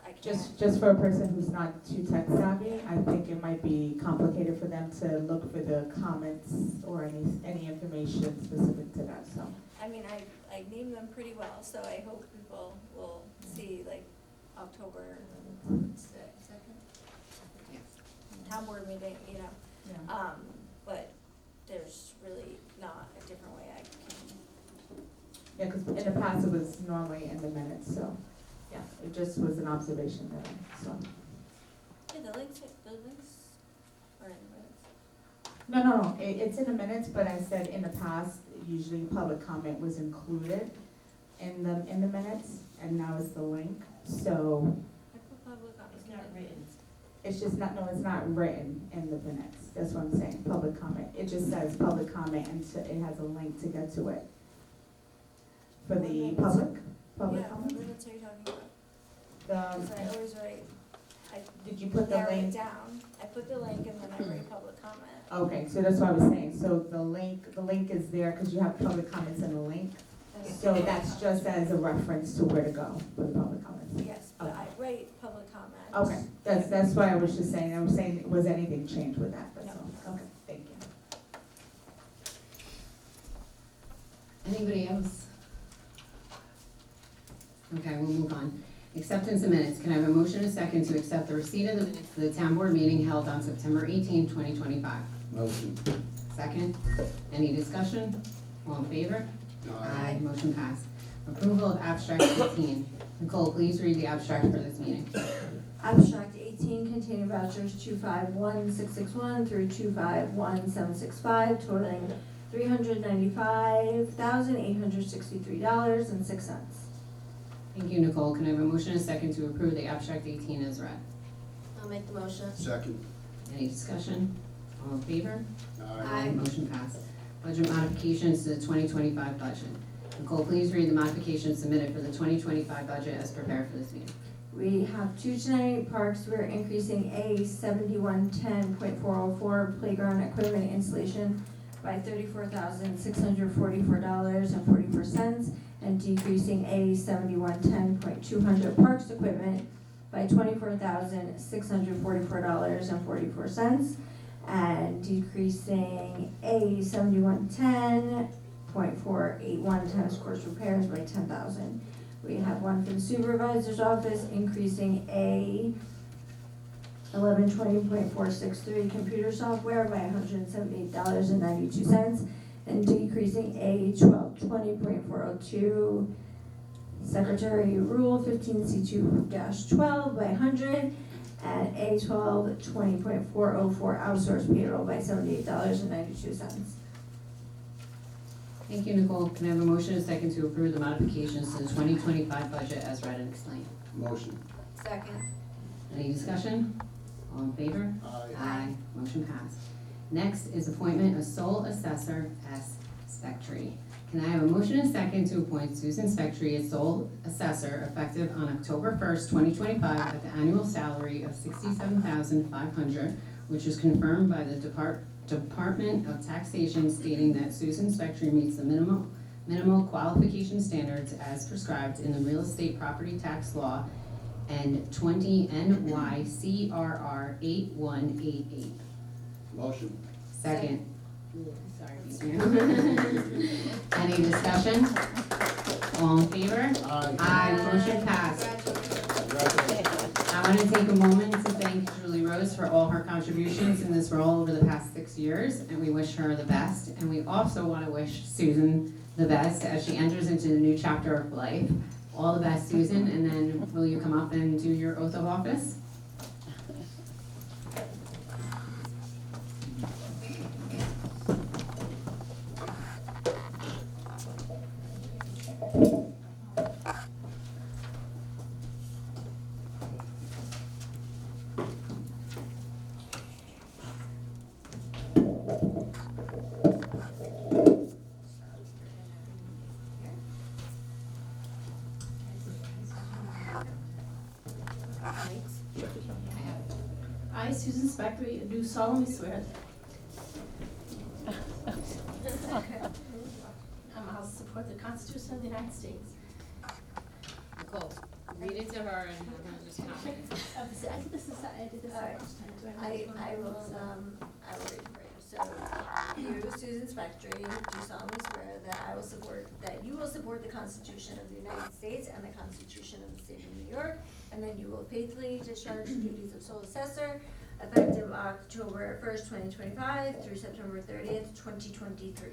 I can't. Just for a person who's not too tech savvy, I think it might be complicated for them to look for the comments or any information specific to that, so. I mean, I named them pretty well, so I hope people will see, October 2nd. Yes. Town board meeting, Yeah. but there's really not a different way I can. Yeah, because in the past it was normally in the minutes, so, yeah, it just was an observation that I saw. Yeah, the links are in the minutes. No, it's in the minutes, but I said in the past, usually public comment was included in the minutes, and now it's the link, so I put public on, it's not written. it's just not, no, it's not written in the minutes, that's what I'm saying, public comment. It just says public comment, and it has a link to get to it. For the public Yeah, what comment? minutes are you talking about? Because I always write, Did you put the narrow it link? down. I put the link and then I write public comment. Okay, so that's what I was saying, so the link is there, because you have public comments in the link, so that's just as a reference to where to go for the public comments. Yes, but I write public comment. Okay, that's why I was just saying, was anything changed with that, that's all, okay, thank you. Anybody else? Okay, we'll move on. Acceptance of minutes. Can I have a motion and a second to accept the receipt of the minutes for the town board meeting held on September 18, 2025? Motion. Second. Any discussion? All in favor? Motion passed. Approval of abstract 18. Nicole, please read the abstract for this meeting. Abstract 18 containing vouchers 251661 through 251765 totaling $395,863.06. Thank you, Nicole. Can I have a motion and a second to approve the abstract 18 as read? I'll make the motion. Second. Any discussion? All in favor? Aye. Motion passed. Budget modifications to the 2025 budget. Nicole, please read the modifications submitted for the 2025 budget as prepared for this meeting. We have two tonight. Parks, we're increasing A 7110.404 playground equipment installation by $34,644.44 and decreasing A 7110.200 parks equipment by $24,644.44 and decreasing A 7110.481 tennis course repairs by $10,000. We have one for the supervisor's office, increasing A 1120.463 computer software by $178.92 and decreasing A 1220.402 secretary rule 15C2-12 by 100 and A 1220.404 outsourced payroll by $78.92. Thank you, Nicole. Can I have a motion and a second to approve the modifications to the 2025 budget as read and explained? Motion. Second. Any discussion? All in favor? Aye. Motion passed. Next is appointment of sole assessor S. Spectry. Can I have a motion and a second to appoint Susan Spectry as sole assessor effective on October 1st, 2025 at the annual salary of $67,500, which is confirmed by the Department of Taxation stating that Susan Spectry meets the minimal qualification standards as prescribed in the real estate property tax law and 20 NYCRR 8188. Motion. Second. Sorry. Any discussion? All in favor? Aye. Motion passed. Congratulations. I want to take a moment to thank Julie Rose for all her contributions in this role over the past 6 years, and we wish her the best. And we also want to wish Susan the best as she enters into the new chapter of life. All the best, Susan, and then will you come up and do your oath of office? I, Susan Spectry, do solemnly swear I'll support the Constitution of the United States. Nicole, read it to her and we're gonna just count it. I did this the first time. Do I will read for you. So, you, Susan Spectry, do solemnly swear that you will support the Constitution of the United States and the Constitution of the State of New York, and that you will faithfully discharge the duties of sole assessor effective October 1st, 2025 through September 30th, 2023,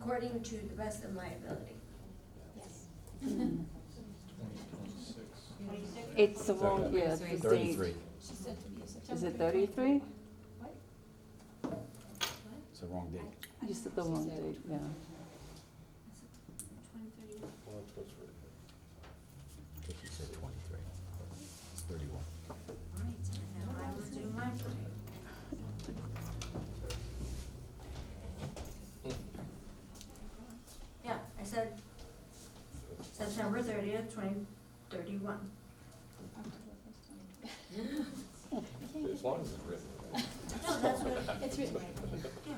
according to the best of my ability. Yes. It's the wrong, yeah, the date. 33. She said to me September. Is it 33? It's the wrong date. You said the wrong date, yeah. 2030. Well, that's what's written. Because you said 23. It's 31. Now I will do my part. Yeah, I said September 30th, 2031. As long as it's written. No, that's what, It's written right. yeah,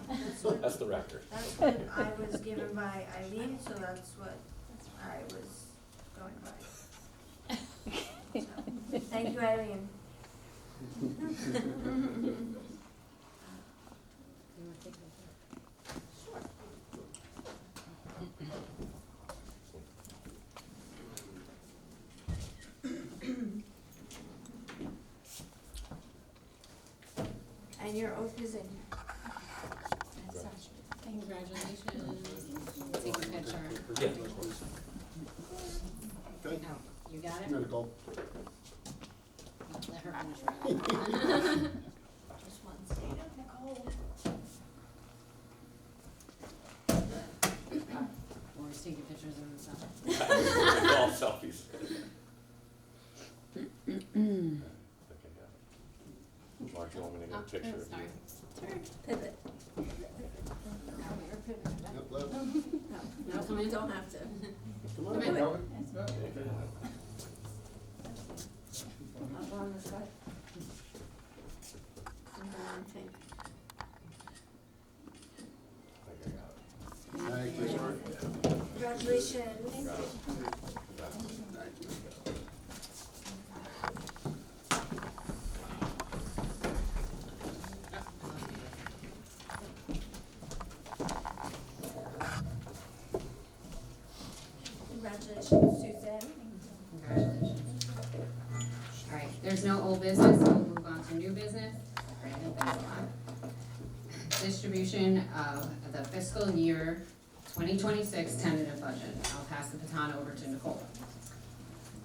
That's the record. that's what I was given by Eileen, so that's what I was going by. So, thank you, Eileen. And your oath is in. Congratulations. Take a picture. Yeah. No, you got it? Medical. Let her finish right. Just once. Or just taking pictures of himself. All selfies. Mark, you want me to get a picture of you? Sorry. Pivot. Yep, left. No, come in. Don't have to. Come on, Come in. Calvin. Up on this side. And then pink. Thank you, sir. Congratulations. Congratulations, Susan. Congratulations. All right, there's no old business, so we'll move on to new business. Brandon, thanks a lot. Distribution of the fiscal year 2026 tentative budget. I'll pass the baton over to Nicole.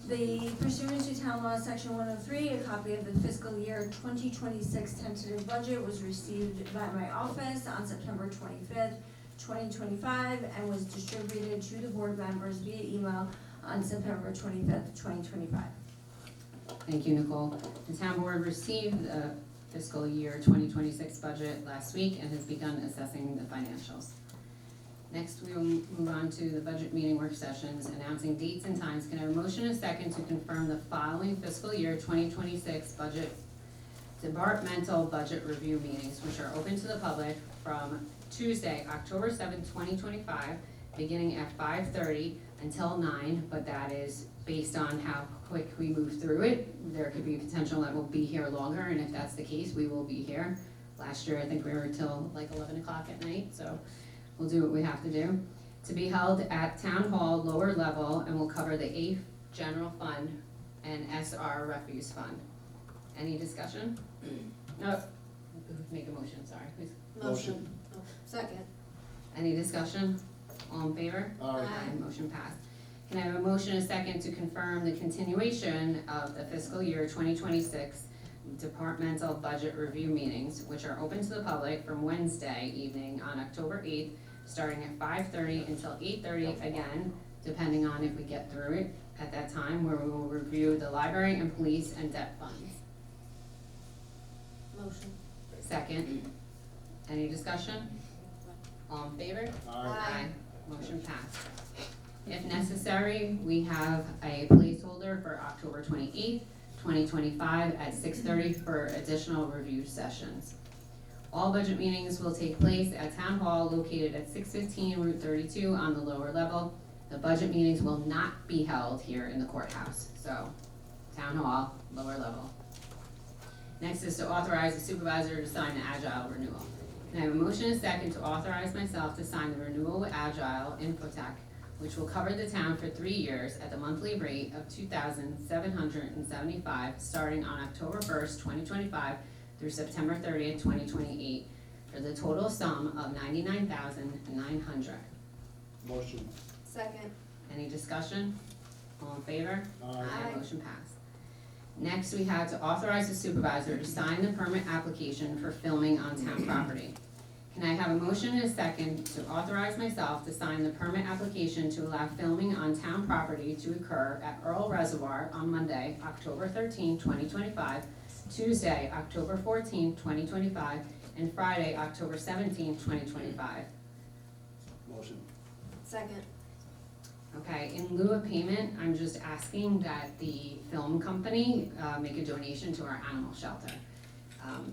The pursuant to Town Law, Section 103, a copy of the fiscal year 2026 tentative budget was received by my office on September 25th, 2025, and was distributed to the board members via email on September 25th, 2025. Thank you, Nicole. The town board received the fiscal year 2026 budget last week and has begun assessing the financials. Next, we will move on to the budget meeting work sessions, announcing dates and times. Can I have a motion and a second to confirm the following fiscal year 2026 budget, departmental budget review meetings, which are open to the public from Tuesday, October 7th, 2025, beginning at 5:30 until 9, but that is based on how quick we move through it. There could be potential that we'll be here longer, and if that's the case, we will be here. Last year, I think we were till like 11 o'clock at night, so we'll do what we have to do. To be held at Town Hall, lower level, and will cover the 8th General Fund and SR Refuse Fund. Any discussion? No, make a motion, sorry. Who's- Motion. Oh, second. Any discussion? All in favor? Aye. Motion passed. Can I have a motion and a second to confirm the continuation of the fiscal year 2026 departmental budget review meetings, which are open to the public from Wednesday evening on October 8th, starting at 5:30 until 8:30, again, depending on if we get through it at that time, where we will review the library and police and debt funds. Motion. Second. Any discussion? All in favor? Aye. Motion passed. If necessary, we have a placeholder for October 28th, 2025 at 6:30 for additional review sessions. All budget meetings will take place at Town Hall located at 615 Route 32 on the lower level. The budget meetings will not be held here in the courthouse, so Town Hall, lower level. Next is to authorize the supervisor to sign the Agile renewal. Can I have a motion and a second to authorize myself to sign the renewal with Agile Infotech, which will cover the town for 3 years at the monthly rate of $2,775, starting on October 1st, 2025 through September 30th, 2028, for the total sum of $99,900. Motion. Second. Any discussion? All in favor? Aye. Motion passed. Next, we had to authorize the supervisor to sign the permit application for filming on town property. Can I have a motion and a second to authorize myself to sign the permit application to allow filming on town property to occur at Earl Reservoir on Monday, October 13, 2025, Tuesday, October 14, 2025, and Friday, October 17, 2025? Motion. Second. Okay, in lieu of payment, I'm just asking that the film company make a donation to our animal shelter.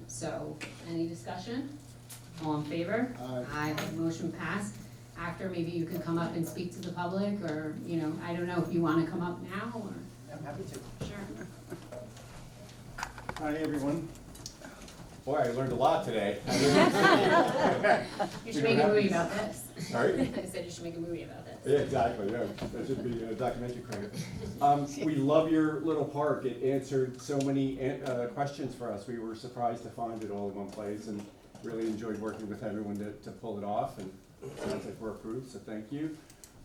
So, any discussion? All in favor? Aye. Motion passed. After, maybe you could come up and speak to the public, or, you know, I don't know if you wanna come up now, or? I'm happy to. Sure. Hi, everyone. Boy, I learned a lot today. You should make a movie about this. Sorry? I said you should make a movie about this. Yeah, exactly, yeah, that should be a documentary credit. We love your little park, it answered so many questions for us, we were surprised to find it all in one place, and really enjoyed working with everyone to pull it off, and it sounds like we're approved, so thank you.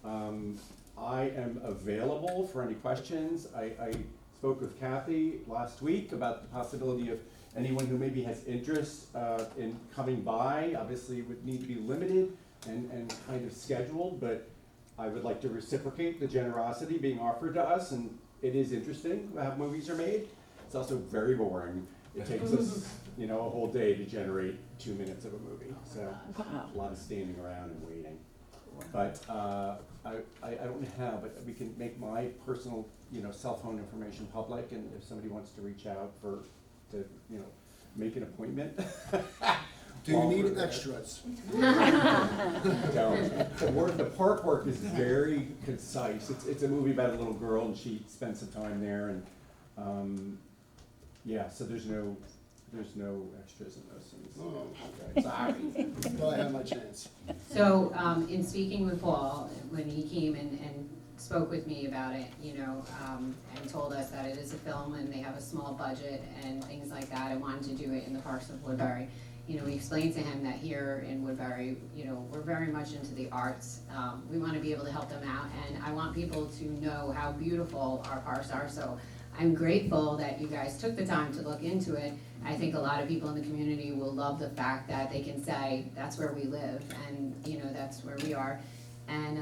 I am available for any questions. I spoke with Kathy last week about the possibility of anyone who maybe has interest in coming by, obviously would need to be limited and kind of scheduled, but I would like to reciprocate the generosity being offered to us, and it is interesting how movies are made. It's also very boring. It takes us, a whole day to generate 2 minutes of a movie, so a lot of standing around and waiting. But I don't know how, but we can make my personal, cell phone information public, and if somebody wants to reach out to make an appointment. Do you need extras? The park work is very concise. It's a movie about a little girl, and she spends some time there, and so there's no extras in those scenes. Oh, Okay, sorry. Well, I have my chance. So, in speaking with Paul, when he came and spoke with me about it, and told us that it is a film and they have a small budget and things like that, and wanted to do it in the parks of Woodbury. We explained to him that here in Woodbury, we're very much into the arts. We want to be able to help them out, and I want people to know how beautiful our parks are. So I'm grateful that you guys took the time to look into it. I think a lot of people in the community will love the fact that they can say, that's where we live, and, that's where we are. And,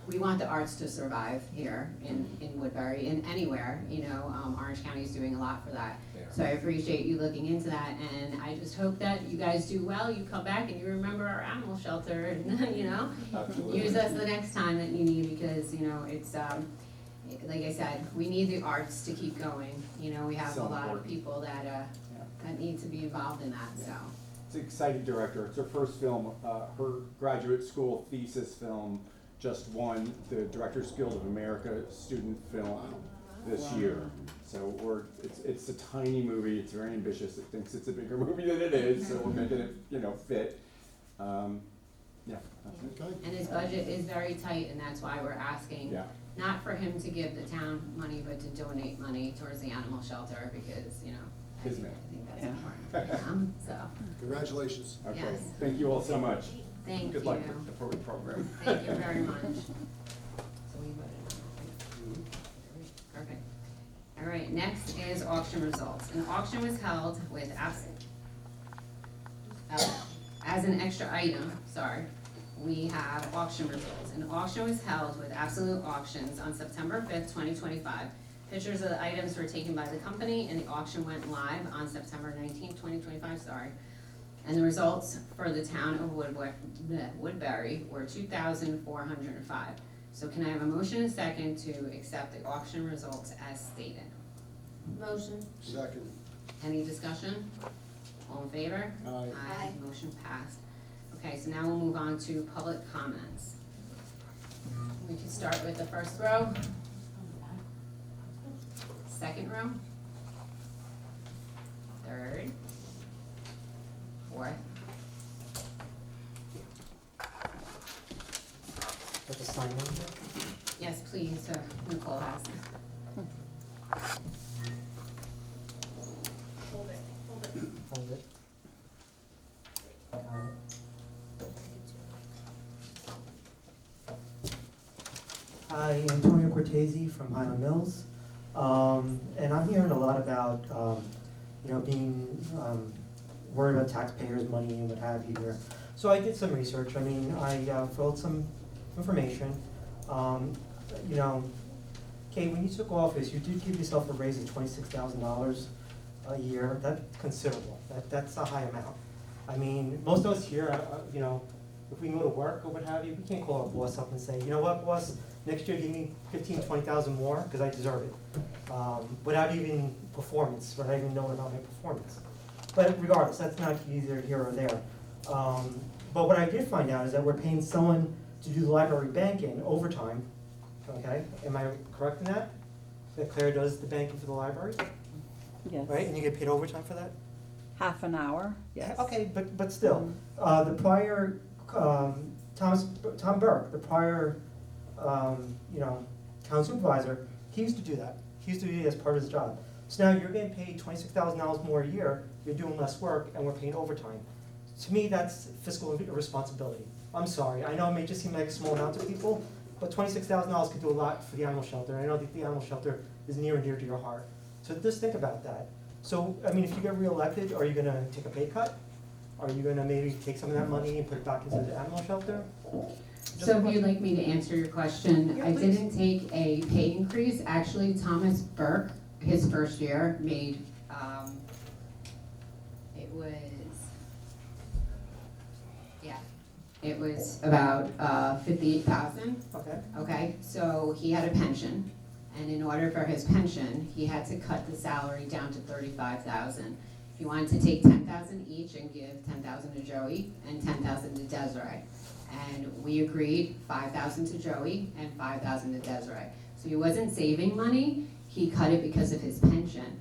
we want the arts to survive here in Woodbury and anywhere, Orange County is doing a lot for that. So I appreciate you looking into that, and I just hope that you guys do well, you come back and you remember our animal shelter, and, Absolutely. use us the next time that you need, because, it's, like I said, we need the arts to keep going. We have So a lot of important. people that need to be involved in that, so. It's an exciting director. It's her first film. Her graduate school thesis film just won the Directors Guild of America student film this year. So it's a tiny movie. It's very ambitious. It thinks it's a bigger movie than it is. So we're making it, fit. Okay. And his budget is very tight, and that's why we're asking, Yeah. not for him to give the town money, but to donate money towards the animal shelter, because, I His think man. that's Yeah. important. So, Congratulations. Okay. Yes. Thank you all so much. thank Good you. luck with the program. Thank you very much. So we voted on that, right? Perfect. All right, next is auction results. An auction was held with as an extra item, we have auction results. An auction was held with Absolute Auctions on September 5th, 2025. Pictures of the items were taken by the company, and the auction went live on September 19th, 2025, And the results for the town of Woodbury were 2,405. So can I have a motion and a second to accept the auction results as stated? Motion. Second. Any discussion? All in favor? Aye. Aye. Motion passed. Okay, so now we'll move on to public comments. We can start with the first row. Second row. Third. Fourth. With the sign on there? Yes, please, Nicole has it. Hold it. Hold it. Got it. Hi, Antonio Cortese from Highland Mills. And I'm hearing a lot about, being worried about taxpayers' money and what have you here. So I did some research. I filled some information. Kate, when you took office, you did give yourself a raise of $26,000 a year. That's considerable. That's a high amount. Most of us here, if we go to work or what have you, we can't call our boss up and say, you know what, boss, next year give me 15, 20,000 more, because I deserve it. Without even performance, without even knowing about my performance. But regardless, that's not either here or there. But what I did find out is that we're paying someone to do the library banking overtime, okay? Am I correct in that? That Claire does the banking for the library? Yes. right? And you get paid overtime for that? Half an hour, yes. Okay, but still, the prior, Tom Burke, the prior, town supervisor, he used to do that. He used to do it as part of his job. So now you're getting paid $26,000 more a year, you're doing less work, and we're paying overtime. To me, that's fiscal irresponsibility. I'm sorry, I know it may just seem like a small amount to people, but $26,000 could do a lot for the animal shelter. I know that the animal shelter is near and dear to your heart. So just think about that. So, I mean, if you get reelected, are you gonna take a pay cut? Are you gonna maybe take some of that money and put it back into the animal shelter? Just So a if question. you'd like me to answer your question, Yeah, I please. didn't take a pay increase. Actually, Thomas Burke, his first year, made, it was, yeah, it was about 58,000. Okay, Okay, so he had a pension, and in order for his pension, he had to cut the salary down to 35,000. He wanted to take 10,000 each and give 10,000 to Joey and 10,000 to Desiree. And we agreed 5,000 to Joey and 5,000 to Desiree. So he wasn't saving money, he cut it because of his pension.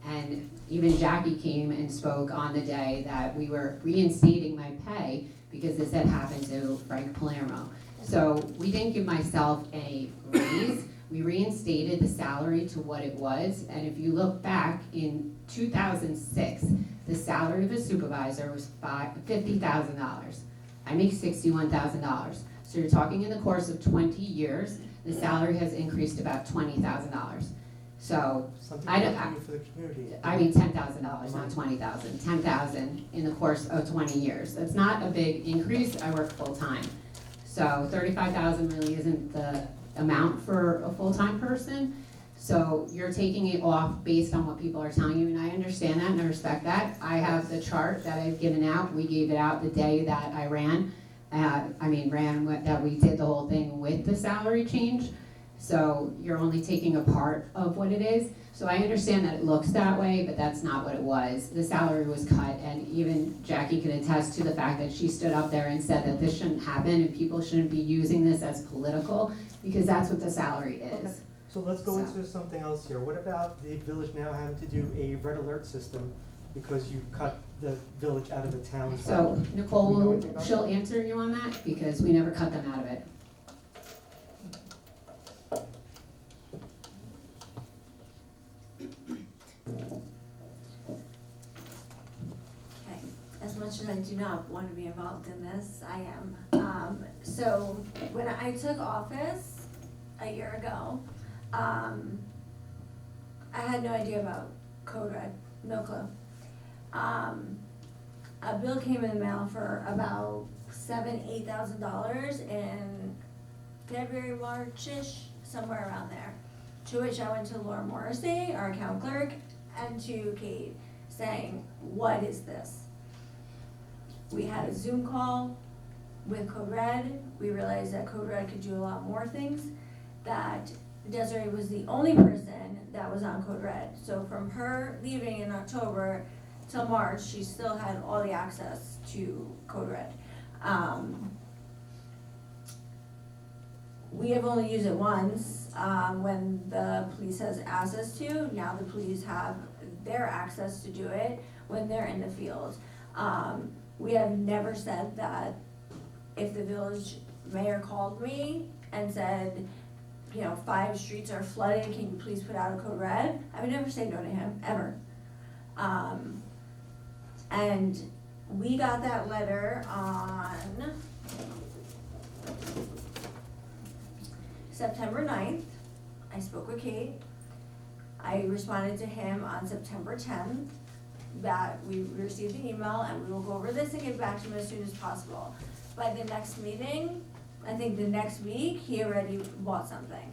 And even Jackie came and spoke on the day that we were reinstating my pay because this had happened to Frank Palermo. So we didn't give myself a raise, we reinstated the salary to what it was. And if you look back in 2006, the salary of a supervisor was $50,000. I make $61,000. So you're talking in the course of 20 years, the salary has increased about $20,000. So, something I you don't- have to do for the community. I mean $10,000, not 20,000. 10,000 in the course of 20 years. That's not a big increase, I work full-time. So 35,000 really isn't the amount for a full-time person. So you're taking it off based on what people are telling you, and I understand that and I respect that. I have the chart that I've given out. We gave it out the day that I ran. That we did the whole thing with the salary change. So you're only taking a part of what it is. So I understand that it looks that way, but that's not what it was. The salary was cut, and even Jackie can attest to the fact that she stood up there and said that this shouldn't happen and people shouldn't be using this as political, because that's what the salary is. So let's go So- into something else here. What about the village now having to do a red alert system because you cut the village out of the town? So Nicole, You know anything about she'll answer you on that, because we never cut them out of it. Okay, as much as I do not want to be involved in this, I am. So when I took office a year ago, I had no idea about Code Red, no clue. A bill came in the mail for about $8,000 in February, March-ish, somewhere around there. To which I went to Laura Morrissey, our account clerk, and to Kate, saying, what is this? We had a Zoom call with Code Red. We realized that Code Red could do a lot more things, that Desiree was the only person that was on Code Red. So from her leaving in October till March, she still had all the access to Code Red. We have only used it once, when the police has asked us to. Now the police have their access to do it when they're in the field. We have never said that if the village mayor called me and said, 5 streets are flooded, can you please put out a Code Red? I would never say no to him, ever. And we got that letter on September 9th. I spoke with Kate. I responded to him on September 10th that we received the email and we will go over this and get back to him as soon as possible. By the next meeting, I think the next week, he already bought something.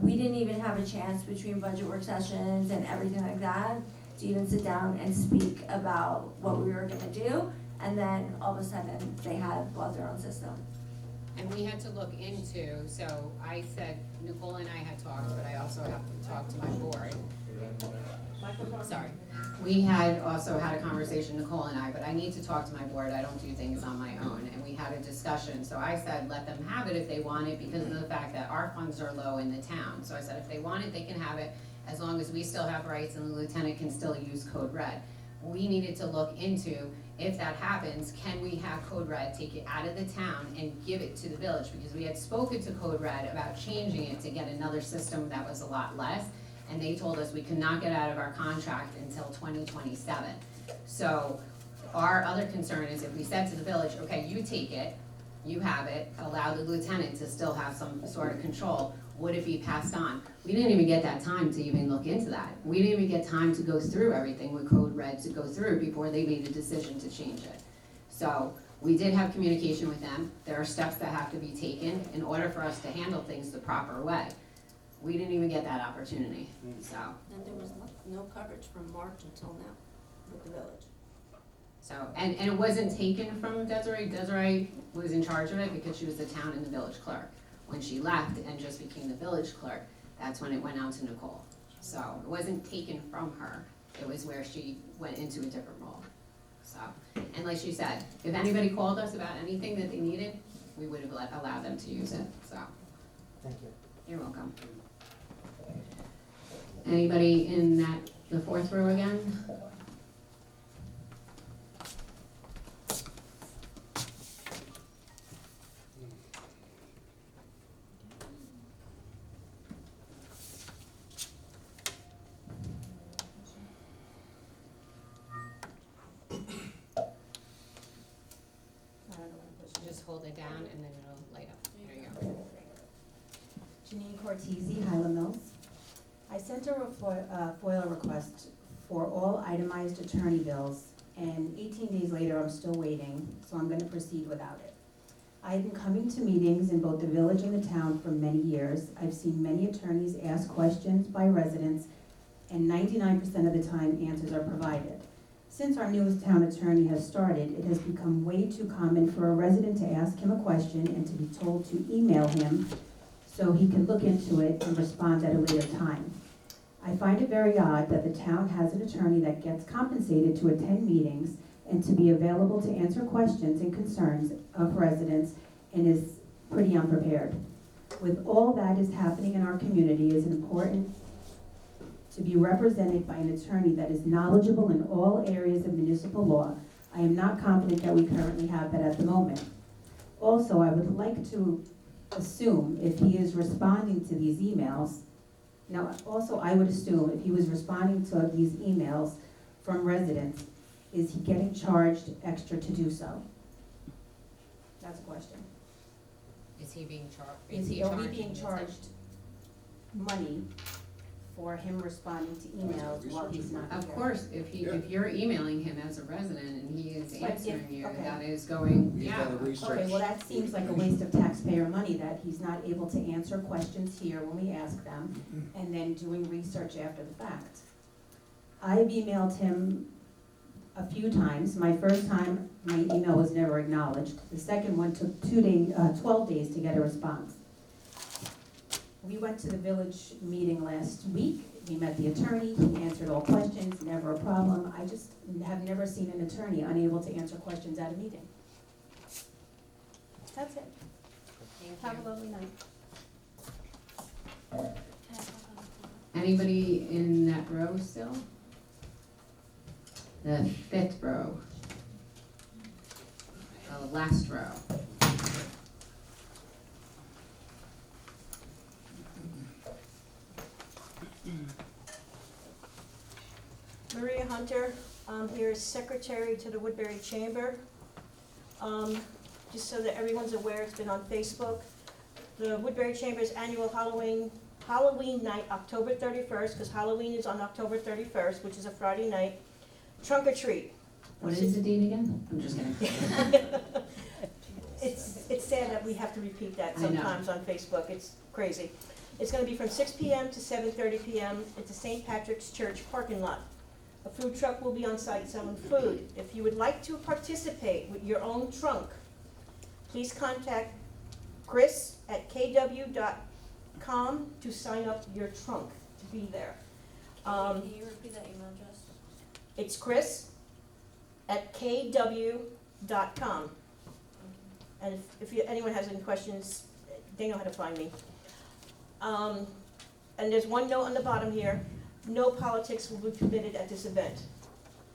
We didn't even have a chance between budget work sessions and everything like that to even sit down and speak about what we were gonna do. And then all of a sudden, they had bought their own system. And we had to look into, so I said, Nicole and I had talked, but I also have to talk to my board. Sorry. We had also had a conversation, Nicole and I, but I need to talk to my board, I don't do things on my own, and we had a discussion, so I said, let them have it if they want it, because of the fact that our funds are low in the town, so I said, if they want it, they can have it, as long as we still have rights and the lieutenant can still use Code Red. We needed to look into, if that happens, can we have Code Red take it out of the town and give it to the village, because we had spoken to Code Red about changing it to get another system that was a lot less, and they told us we could not get out of our contract until 2027. So our other concern is if we said to the village, okay, you take it, you have it, allow the lieutenant to still have some sort of control, would it be passed on? We didn't even get that time to even look into that. We didn't even get time to go through everything with Code Red to go through before they made a decision to change it. So we did have communication with them. There are steps that have to be taken in order for us to handle things the proper way. We didn't even get that opportunity, so. And there was no coverage from March until now with the village. So, and it wasn't taken from Desiree. Desiree was in charge of it because she was the town and the village clerk. When she left and just became the village clerk, that's when it went out to Nicole. So it wasn't taken from her. It was where she went into a different role. So, and like she said, if anybody called us about anything that they needed, we would have allowed them to use it, so. Thank you. You're welcome. Anybody in the fourth row again? Just hold it down and then it'll light up. There you go. Janine Cortese, Highland Mills. I sent a FOIL request for all itemized attorney bills, and 18 days later, I'm still waiting, so I'm gonna proceed without it. I've been coming to meetings in both the village and the town for many years. I've seen many attorneys ask questions by residents, and 99% of the time, answers are provided. Since our newest town attorney has started, it has become way too common for a resident to ask him a question and to be told to email him so he can look into it and respond at a later time. I find it very odd that the town has an attorney that gets compensated to attend meetings and to be available to answer questions and concerns of residents and is pretty unprepared. With all that is happening in our community, it is important to be represented by an attorney that is knowledgeable in all areas of municipal law. I am not confident that we currently have that at the moment. Also, I would like to assume if he is responding to these emails, now also I would assume if he was responding to these emails from residents, is he getting charged extra to do so? That's a question. Is he being charged? Is he only being charged money for him responding to emails while he's not here? Of course, if you're emailing him as a resident and he is But if- answering you, okay. that is going, He's yeah. gotta research. Okay, well, that seems like a waste of taxpayer money, that he's not able to answer questions here when we ask them, and then doing research after the fact. I've emailed him a few times. My first time, my email was never acknowledged. The second one took 12 days to get a response. We went to the village meeting last week. We met the attorney, he answered all questions, never a problem. I just have never seen an attorney unable to answer questions at a meeting. That's it. Thank Have you. a lovely night. Anybody in that row still? The fifth row. The last row. Maria Hunter, I'm here as secretary to the Woodbury Chamber. Just so that everyone's aware, it's been on Facebook. The Woodbury Chamber's annual Halloween night, October 31st, because Halloween is on October 31st, which is a Friday night. Trunk or treat. What is the date again? I'm just kidding. It's sad that we have to repeat that I know. sometimes on Facebook, it's crazy. It's gonna be from 6 PM to 7:30 PM at the St. Patrick's Church parking lot. A food truck will be on site selling food. If you would like to participate with your own trunk, please contact chris@kw.com to sign up your trunk to be there. Can you repeat that email address? It's chris@kw.com. And if anyone has any questions, they know how to find me. And there's one note on the bottom here, no politics will be permitted at this event.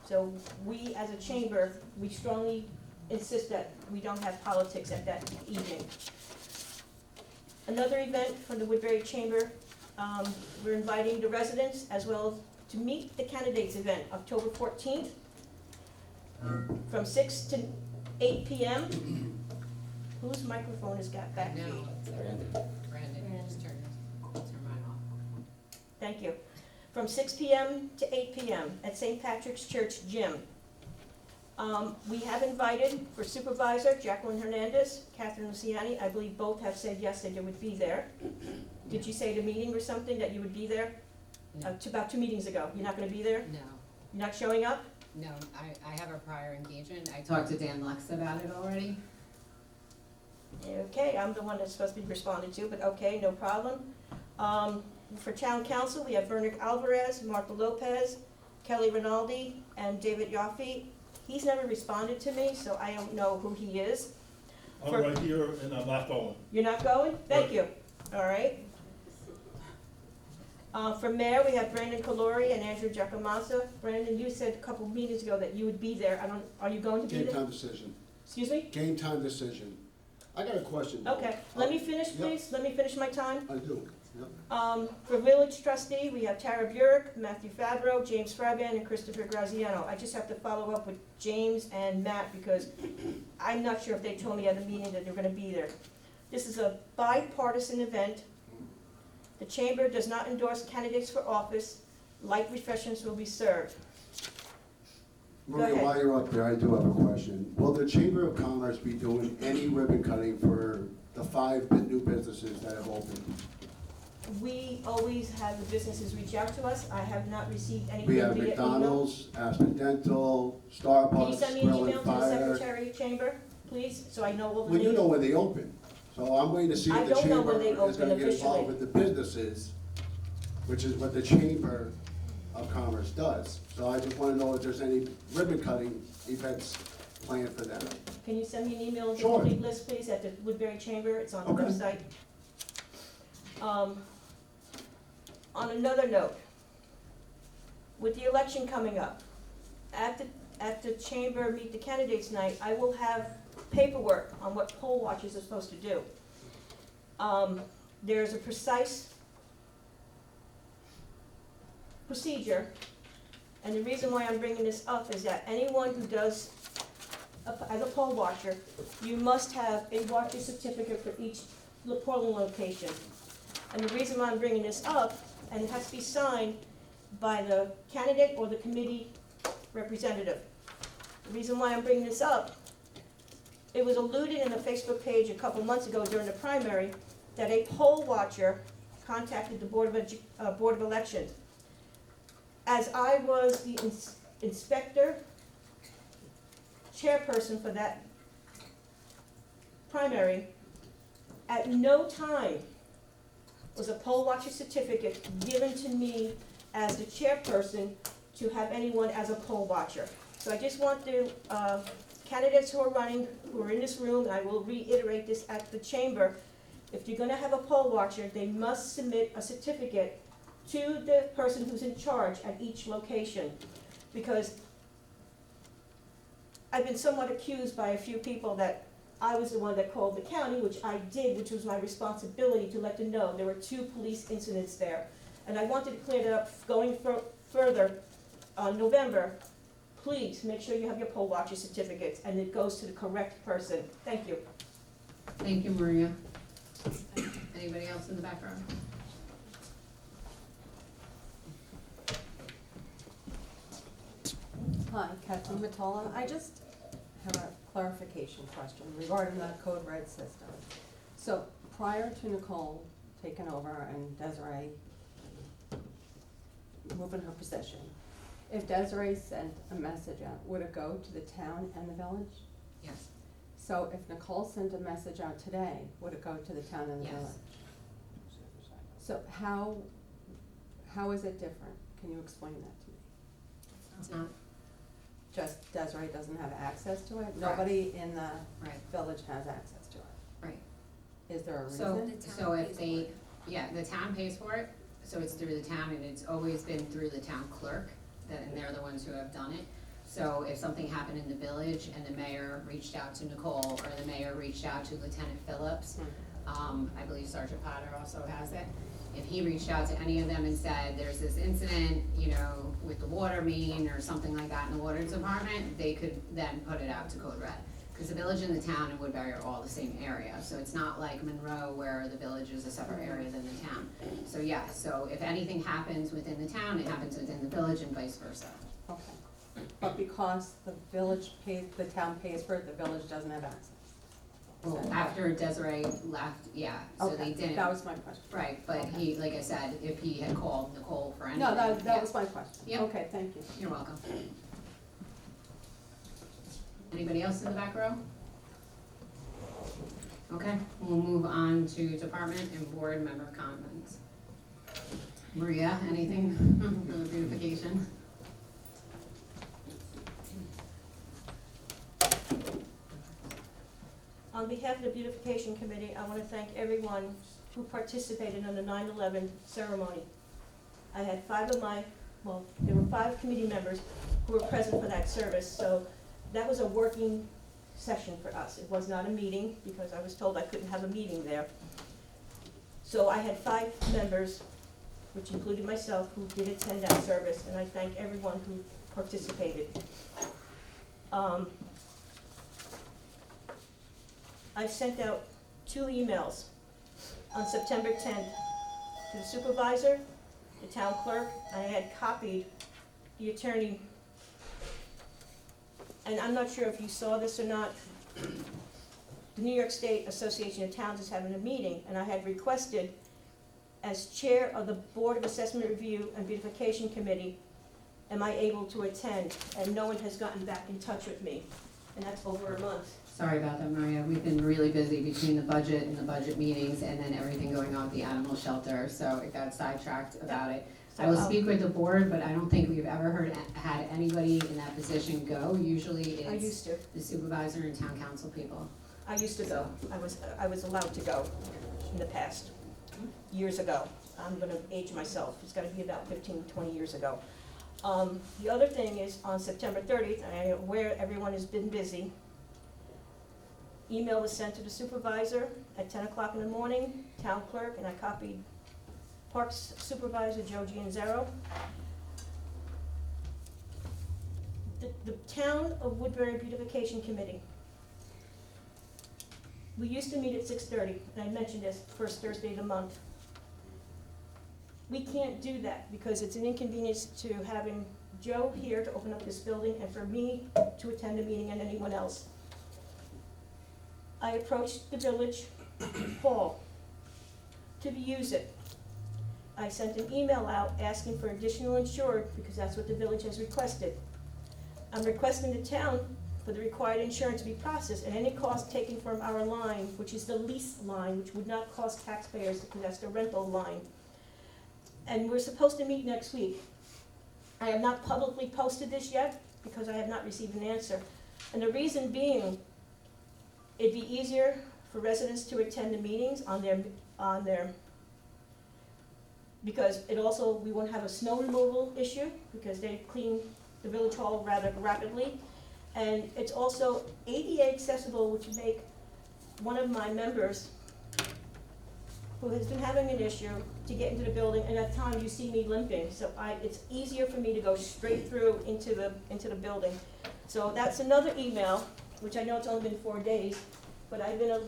So we, as a chamber, we strongly insist that we don't have politics at that evening. Another event from the Woodbury Chamber, we're inviting the residents as well to meet the candidates event, October 14th, from 6 to 8 p.m. Whose microphone has got back? No, Brandon, just turn mine off. Thank you. From 6 p.m. to 8 p.m. at St. Patrick's Church Gym. We have invited for supervisor Jacqueline Hernandez, Catherine Luciani. I believe both have said yes, that they would be there. Did you say at a meeting or something that you would be there? No. About 2 meetings ago. You're not going to be there? No, You're not showing up? no, I have a prior engagement. I talked to Dan Lux about it already. Okay, I'm the one that's supposed to be responded to, but okay, no problem. For town council, we have Vernick Alvarez, Martha Lopez, Kelly Rinaldi, and David Yaffe. He's never responded to me, so I don't know who he is. I'm right here and I'm not going. You're not going? Thank you. All right. For mayor, we have Brandon Calori and Andrew Giacomazzo. Brandon, you said a couple meetings ago that you would be there. Are you going to be Game there? time decision. Excuse me? Game time decision. I got a question. Okay, let me finish, Yep. please. Let me finish my time. I do, yep. For village trustee, we have Tara Burek, Matthew Fabro, James Fraban, and Christopher Graziano. I just have to follow up with James and Matt because I'm not sure if they told me at a meeting that they're gonna be there. This is a bipartisan event. The chamber does not endorse candidates for office. Light refreshments will be served. Maria, ahead. while you're up there, I do have a question. Will the Chamber of Commerce be doing any ribbon cutting for the 5 new businesses that have opened? We always have the businesses reach out to us. I have not received anything We via have email. McDonald's, Aspen Dental, Can you Starbucks, send me an Grill email and to the Fire. Secretary of Chamber, please, so I know all the Well, you names? know when they open, so I'm waiting to see I if the don't know Chamber when they is open gonna get officially. involved with the businesses, which is what the Chamber of Commerce does. So I just wanna know if there's any ribbon cutting events planned for them. Can you send me an email with the Sure. complete list, please, at the Woodbury Chamber? It's on the Okay. website. On another note, with the election coming up, at the chamber Meet the Candidates Night, I will have paperwork on what poll watchers are supposed to do. There's a precise procedure, and the reason why I'm bringing this up is that anyone who does, as a poll watcher, you must have a watcher certificate for each polling location. And the reason why I'm bringing this up, and it has to be signed by the candidate or the committee representative. The reason why I'm bringing this up, it was alluded in the Facebook page a couple months ago during the primary that a poll watcher contacted the Board of Elections. As I was the inspector, chairperson for that primary, at no time was a poll watcher certificate given to me as the chairperson to have anyone as a poll watcher. So I just want the candidates who are running, who are in this room, and I will reiterate this at the chamber, if you're gonna have a poll watcher, they must submit a certificate to the person who's in charge at each location. Because I've been somewhat accused by a few people that I was the one that called the county, which I did, which was my responsibility to let them know. There were 2 police incidents there. And I wanted to clear that up going further on November. Please, make sure you have your poll watcher certificates and it goes to the correct person. Thank you. Thank you, Maria. Anybody else in the background? Hi, Kathleen Matola. I just have a clarification question regarding the Code Red system. So prior to Nicole taking over and Desiree moving her position, if Desiree sent a message out, would it go to the town and the village? Yes. So if Nicole sent a message out today, would it go to the town and the Yes. village? So how is it different? Can you explain that to me? It's not, Just Desiree doesn't have access to it? Correct. Nobody in the right, village has access to it? right. Is there a So, reason? so if they, yeah, the town pays for it, so it's through the town, and it's always been through the town clerk, and they're the ones who have done it. So if something happened in the village and the mayor reached out to Nicole, or the mayor reached out to Lieutenant Phillips, I believe Sergeant Potter also has it. If he reached out to any of them and said, there's this incident, you know, with the water main or something like that in the water department, they could then put it out to Code Red. Because the village and the town and Woodbury are all the same area, so it's not like Monroe where the village is a separate area than the town. So yeah, so if anything happens within the town, it happens within the village and vice versa. Okay. But because the village pays, the town pays for it, the village doesn't have access? Well, after Desiree left, yeah, so they Okay, didn't. that was my question. Right, but he, like I said, if he had called Nicole for anything. No, that yeah. was my question. Yep. Okay, thank you. You're welcome. Anybody else in the back row? Okay, we'll move on to department and board member comments. Maria, anything for the beautification? On behalf of the beautification committee, I want to thank everyone who participated in the 9/11 ceremony. I had there were 5 committee members who were present for that service, so that was a working session for us. It was not a meeting, because I was told I couldn't have a meeting there. So I had 5 members, which included myself, who did attend that service, and I thank everyone who participated. I sent out 2 emails on September 10th to the supervisor, the town clerk, and I had copied the attorney. And I'm not sure if you saw this or not. The New York State Association of Towns is having a meeting, and I had requested, as chair of the Board of Assessment Review and Beautification Committee, am I able to attend? And no one has gotten back in touch with me, and that's over a month. Sorry about that, Maria. We've been really busy between the budget and the budget meetings and then everything going on at the animal shelter, so it got sidetracked about it. I will speak with the board, but I don't think we've ever had anybody in that position go. Usually I it's used to. the supervisor and town council people. I used to go. I was allowed to go in the past, years ago. I'm gonna age myself. It's gotta be about 15, 20 years ago. The other thing is, on September 30th, and I am aware everyone has been busy, email was sent to the supervisor at 10 o'clock in the morning, town clerk, and I copied Parks Supervisor Joe Gianzaro. The Town of Woodbury Beautification Committee. We used to meet at 6:30, and I mentioned this, first Thursday of the month. We can't do that because it's an inconvenience to having Joe here to open up this building and for me to attend a meeting and anyone else. I approached the village hall to use it. I sent an email out asking for additional insured because that's what the village has requested. I'm requesting the town for the required insurance to be processed and any cost taken from our line, which is the lease line, which would not cost taxpayers because that's the rental line. And we're supposed to meet next week. I have not publicly posted this yet because I have not received an answer. And the reason being, it'd be easier for residents to attend the meetings on their, because it also, we won't have a snow removal issue because they clean the village hall rather rapidly. And it's also ADA accessible, which would make one of my members who has been having an issue to get into the building, and at times you see me limping, so it's easier for me to go straight through into the building. So that's another email, which I know it's only been 4 days, but I've been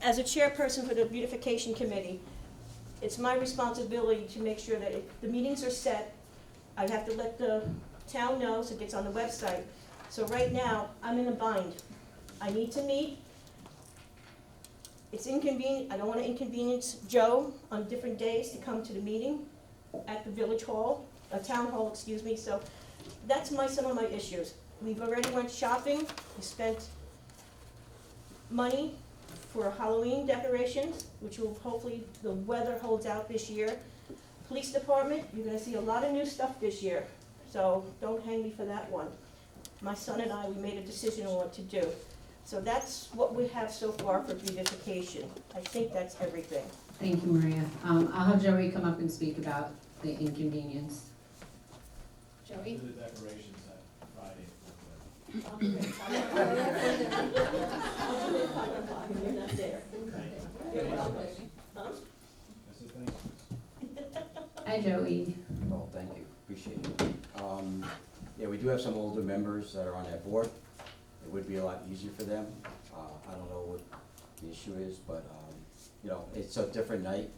as a chairperson for the beautification committee, it's my responsibility to make sure that the meetings are set. I have to let the town know so it gets on the website. So right now, I'm in a bind. I need to meet. It's inconvenient, I don't wanna inconvenience Joe on different days to come to the meeting at the village hall, town hall, excuse me, so that's some of my issues. We've already went shopping, we spent money for Halloween decorations, which will hopefully, the weather holds out this year. Police department, you're gonna see a lot of new stuff this year, so don't hang me for that one. My son and I, we made a decision on what to do. So that's what we have so far for beautification. I think that's everything. Thank you, Maria. I'll have Joey come up and speak about the inconvenience. Joey? The decorations at Friday. Hi, Joey. Oh, thank you, appreciate it. Yeah, we do have some older members that are on that board. It would be a lot easier for them. I don't know what the issue is, but, you know, it's a different night.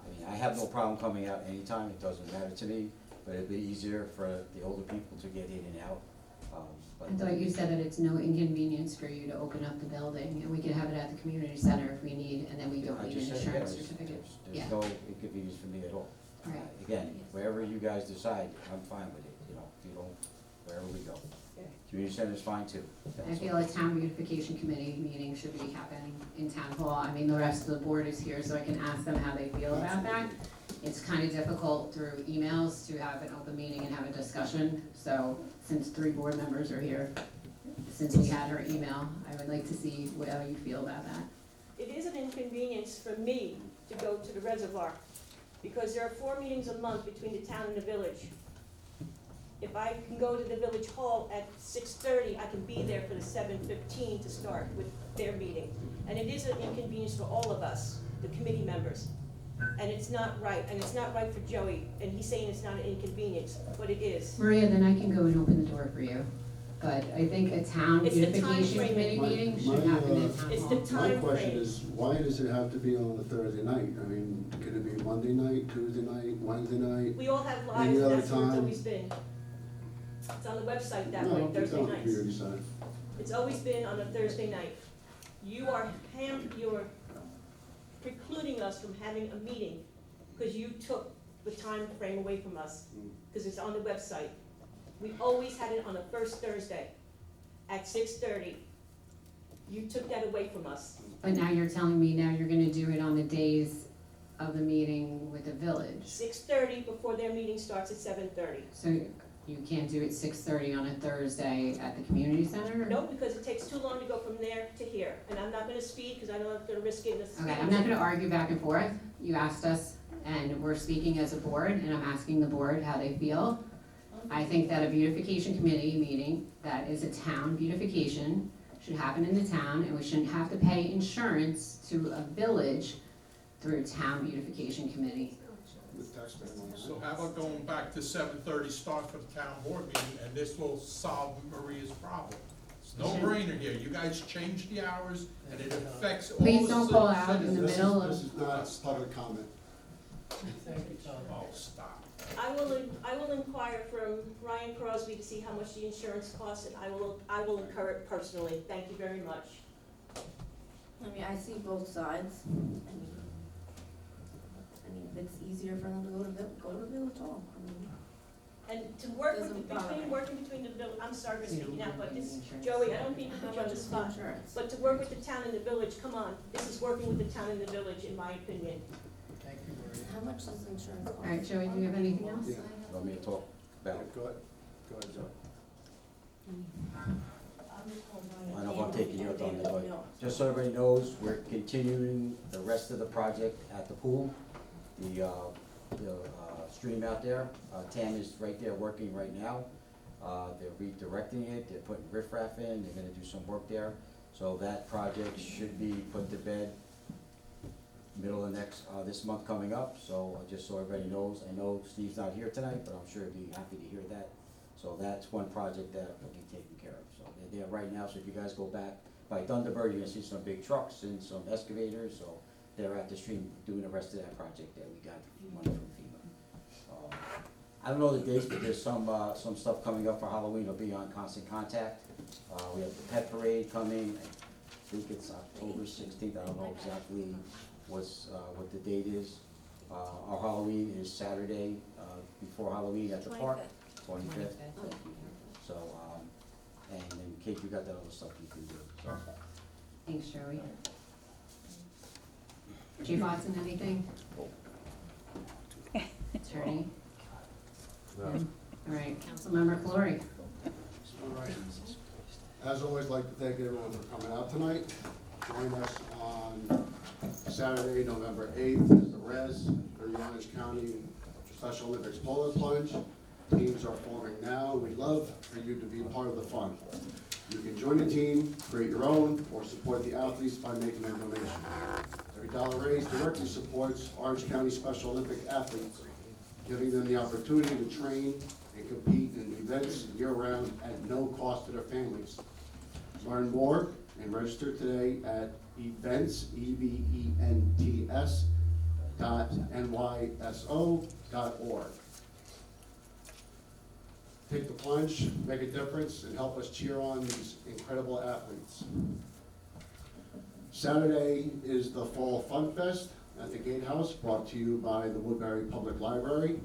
I mean, I have no problem coming out anytime, it doesn't matter to me, but it'd be easier for the older people to get in and out. I thought you said that it's no inconvenience for you to open up the building, and we could have it at the community center if we need, and then we don't I need just an said, insurance yes, certificate. Yeah. there's no inconvenience for me at all. Right. Again, wherever you guys decide, I'm fine with it, you know, if you don't, wherever we go. Community center is fine too. I feel like town beautification committee meeting should be happening in town hall. I mean, the rest of the board is here, so I can ask them how they feel about that. It's kind of difficult through emails to have an open meeting and have a discussion, so since 3 board members are here, since we had her email, I would like to see how you feel about that. It is an inconvenience for me to go to the reservoir, because there are 4 meetings a month between the town and the village. If I can go to the village hall at 6:30, I can be there for the 7:15 to start with their meeting. And it is an inconvenience for all of us, the committee members. And it's not right, and it's not right for Joey, and he's saying it's not an inconvenience, but it is. Maria, then I can go and open the door for you, but I think a town It's the beautification time committee frame. meeting should happen in town It's hall. the My time question frame. is, why does it have to be on a Thursday night? I mean, can it be Monday night, Tuesday night, Wednesday night? We all have lives, Any and other that's where it's time? always been. It's on the website that No, way, it's Thursday on the nights. community side. It's always been on a Thursday night. You're precluding us from having a meeting because you took the time frame away from us, because it's on the website. We always had it on the first Thursday at 6:30. You took that away from us. But now you're telling me now you're gonna do it on the days of the meeting with the village. 6:30 before their meeting starts at 7:30. So you can't do it 6:30 on a Thursday at the community center? No, because it takes too long to go from there to here. And I'm not gonna speed because I know I'm gonna risk getting a speeding Okay, I'm not gonna argue back and forth. You asked us, and we're speaking as a board, and I'm asking the board how they feel. I think that a beautification committee meeting that is a town beautification should happen in the town, and we shouldn't have to pay insurance to a village through town beautification committee. The taxpayer wants it. So how about going back to 7:30 start for the town board meeting, and this will solve Maria's problem? It's no brainer here, you guys change the hours, and it affects all the Please don't call out in the This is- middle This of, is not public comment. Oh, stop. I will inquire from Ryan Crosby to see how much the insurance costs, and I will incur it personally. Thank you very much. I mean, I see both sides. I mean, if it's easier for them to go to Village Hall. I mean, And to work with, Doesn't bother me. working between the village, I'm sorry for You speaking don't out, but have this, any insurance. Joey, I don't mean to How put you on much the is the spot. insurance? But to work with the town and the village, come on, this is working with the town and the village, in my opinion. How much does insurance cost? all right, Joey, do you have anything else? Yeah. Want me to talk about it? Go ahead, Joe. I know I'm taking your thunder, but just so everybody knows, we're continuing the rest of the project at the pool. The stream out there, Tam is right there working right now. They're redirecting it, they're putting riffraff in, they're gonna do some work there. So that project should be put to bed middle of this month coming up, so just so everybody knows, I know Steve's not here tonight, but I'm sure he'd be happy to hear that. So that's one project that will be taken care of, so they're there right now, so if you guys go back by Thunderbird, you're gonna see some big trucks and some excavators, so they're at the stream doing the rest of that project that we got money from FEMA. I don't know the dates, but there's some stuff coming up for Halloween, it'll be on Constant Contact. We have the pet parade coming, I think it's October 16th, I don't know exactly what the date is. Our Halloween is Saturday, before Halloween at the park, 25th. So, and in case you got that other stuff you can do, so. Thanks, Joey. Chief Watson, anything? Attorney? All right, Councilmember Clory. All right. As always, like to thank everyone for coming out tonight. Join us on Saturday, November 8th, as the Res for the Orange County Special Olympics Polar Plunge. Teams are forming now. We'd love for you to be part of the fun. You can join a team, create your own, or support the athletes by making a donation. Every dollar raised directly supports Orange County Special Olympic athletes, giving them the opportunity to train and compete in events year-round at no cost to their families. Learn more and register today at events, EVENTS, .nyso.org. Take the plunge, make a difference, and help us cheer on these incredible athletes. Saturday is the Fall Fun Fest at the Gatehouse, brought to you by the Woodbury Public Library.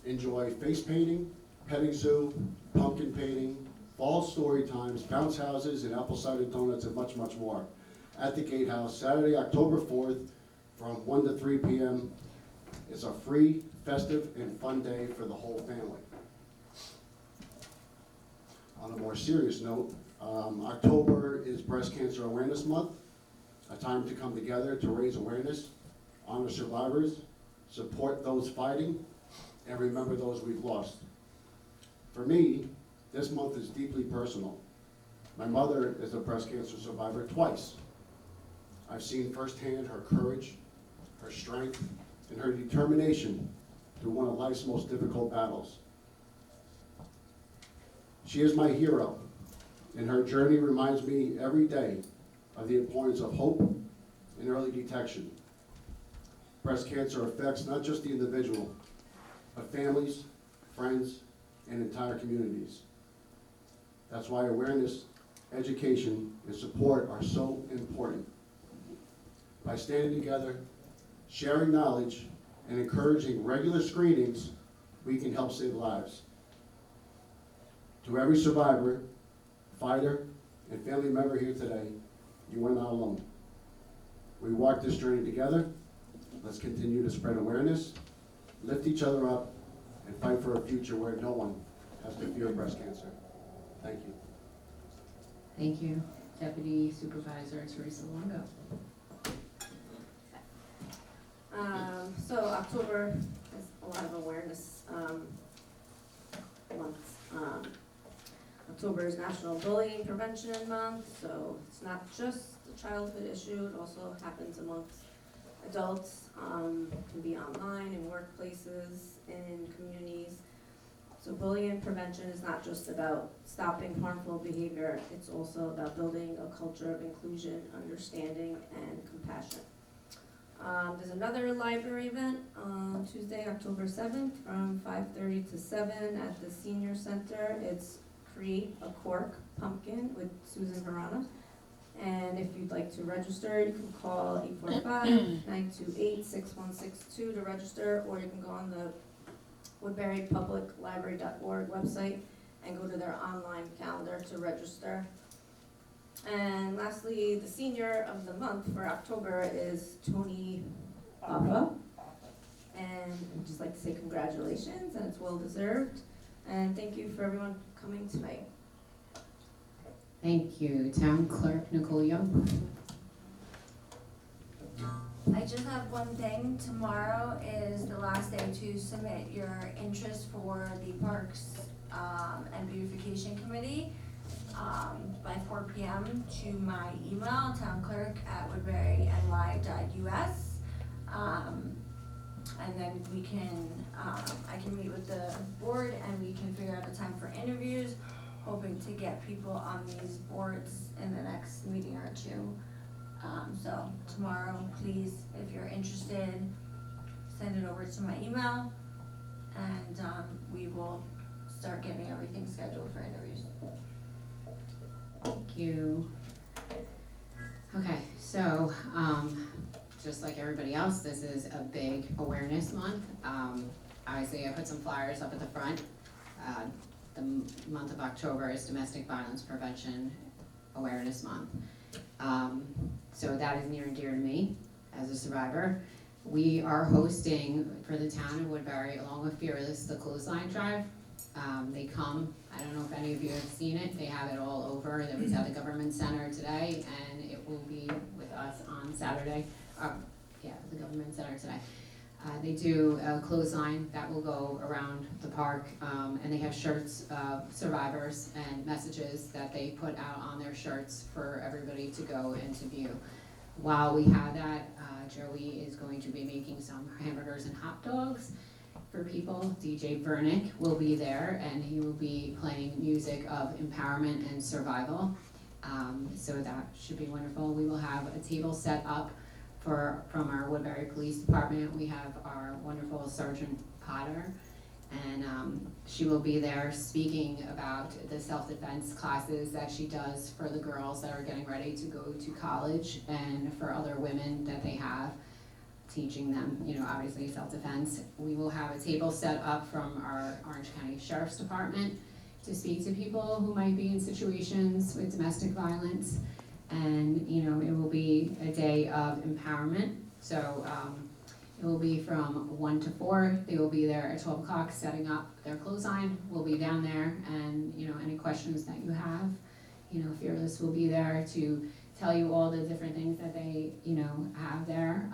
Enjoy face painting, petting zoo, pumpkin painting, fall story times, bounce houses, and apple cider donuts, and much, much more at the Gatehouse, Saturday, October 4th, from 1 to 3 p.m. It's a free, festive, and fun day for the whole family. On a more serious note, October is Breast Cancer Awareness Month, a time to come together to raise awareness, honor survivors, support those fighting, and remember those we've lost. For me, this month is deeply personal. My mother is a breast cancer survivor twice. I've seen firsthand her courage, her strength, and her determination through one of life's most difficult battles. She is my hero, and her journey reminds me every day of the importance of hope and early detection. Breast cancer affects not just the individual, but families, friends, and entire communities. That's why awareness, education, and support are so important. By standing together, sharing knowledge, and encouraging regular screenings, we can help save lives. To every survivor, fighter, and family member here today, you are not alone. We walk this journey together. Let's continue to spread awareness, lift each other up, and fight for a future where no one has to fear breast cancer. Thank you. Thank you. Deputy Supervisor Teresa Longo. So October is a lot of awareness months. October is National Bullying Prevention Month, so it's not just a childhood issue, it also happens amongst adults, can be online, in workplaces, in communities. So bullying prevention is not just about stopping harmful behavior, it's also about building a culture of inclusion, understanding, and compassion. There's another library event on Tuesday, October 7th from 5:30 to 7 at the Senior Center. It's Create a Cork Pumpkin with Susan Harana. And if you'd like to register, you can call 845-928-6162 to register, or you can go on the woodburypubliclibrary.org website and go to their online calendar to register. And lastly, the senior of the month for October is Tony Buffa. And I'd just like to say congratulations, and it's well deserved. And thank you for everyone coming tonight. Thank you. Town Clerk Nicole Young. I just have one thing. Tomorrow is the last day to submit your interest for the Parks and Beautification Committee by 4 p.m. to my email, townclerk@woodburyny.us. And then we can, I can meet with the board and we can figure out a time for interviews, hoping to get people on these boards in the next meeting or two. So tomorrow, please, if you're interested, send it over to my email and we will start getting everything scheduled for interviews. Thank you. Okay, so, just like everybody else, this is a big awareness month. Obviously, I put some flyers up at the front. the month of October is Domestic Violence Prevention Awareness Month. So that is near and dear to me as a survivor. We are hosting for the town of Woodbury, along with Fearless, the Clothesline Drive. They come, I don't know if any of you have seen it, they have it all over. It was at the Government Center today, and it will be with us on Saturday. The Government Center today. They do a clothesline that will go around the park, and they have shirts of survivors and messages that they put out on their shirts for everybody to go and to view. While we have that, Joey is going to be making some hamburgers and hot dogs for people. DJ Vernick will be there, and he will be playing music of empowerment and survival. So that should be wonderful. We will have a table set up from our Woodbury Police Department. We have our wonderful Sergeant Potter, and she will be there speaking about the self-defense classes that she does for the girls that are getting ready to go to college, and for other women that they have, teaching them, obviously self-defense. We will have a table set up from our Orange County Sheriff's Department to speak to people who might be in situations with domestic violence. And, it will be a day of empowerment. So it will be from 1 to 4. They will be there at 12 o'clock setting up their clothesline. We'll be down there, and, any questions that you have, Fearless will be there to tell you all the different things that they, have there.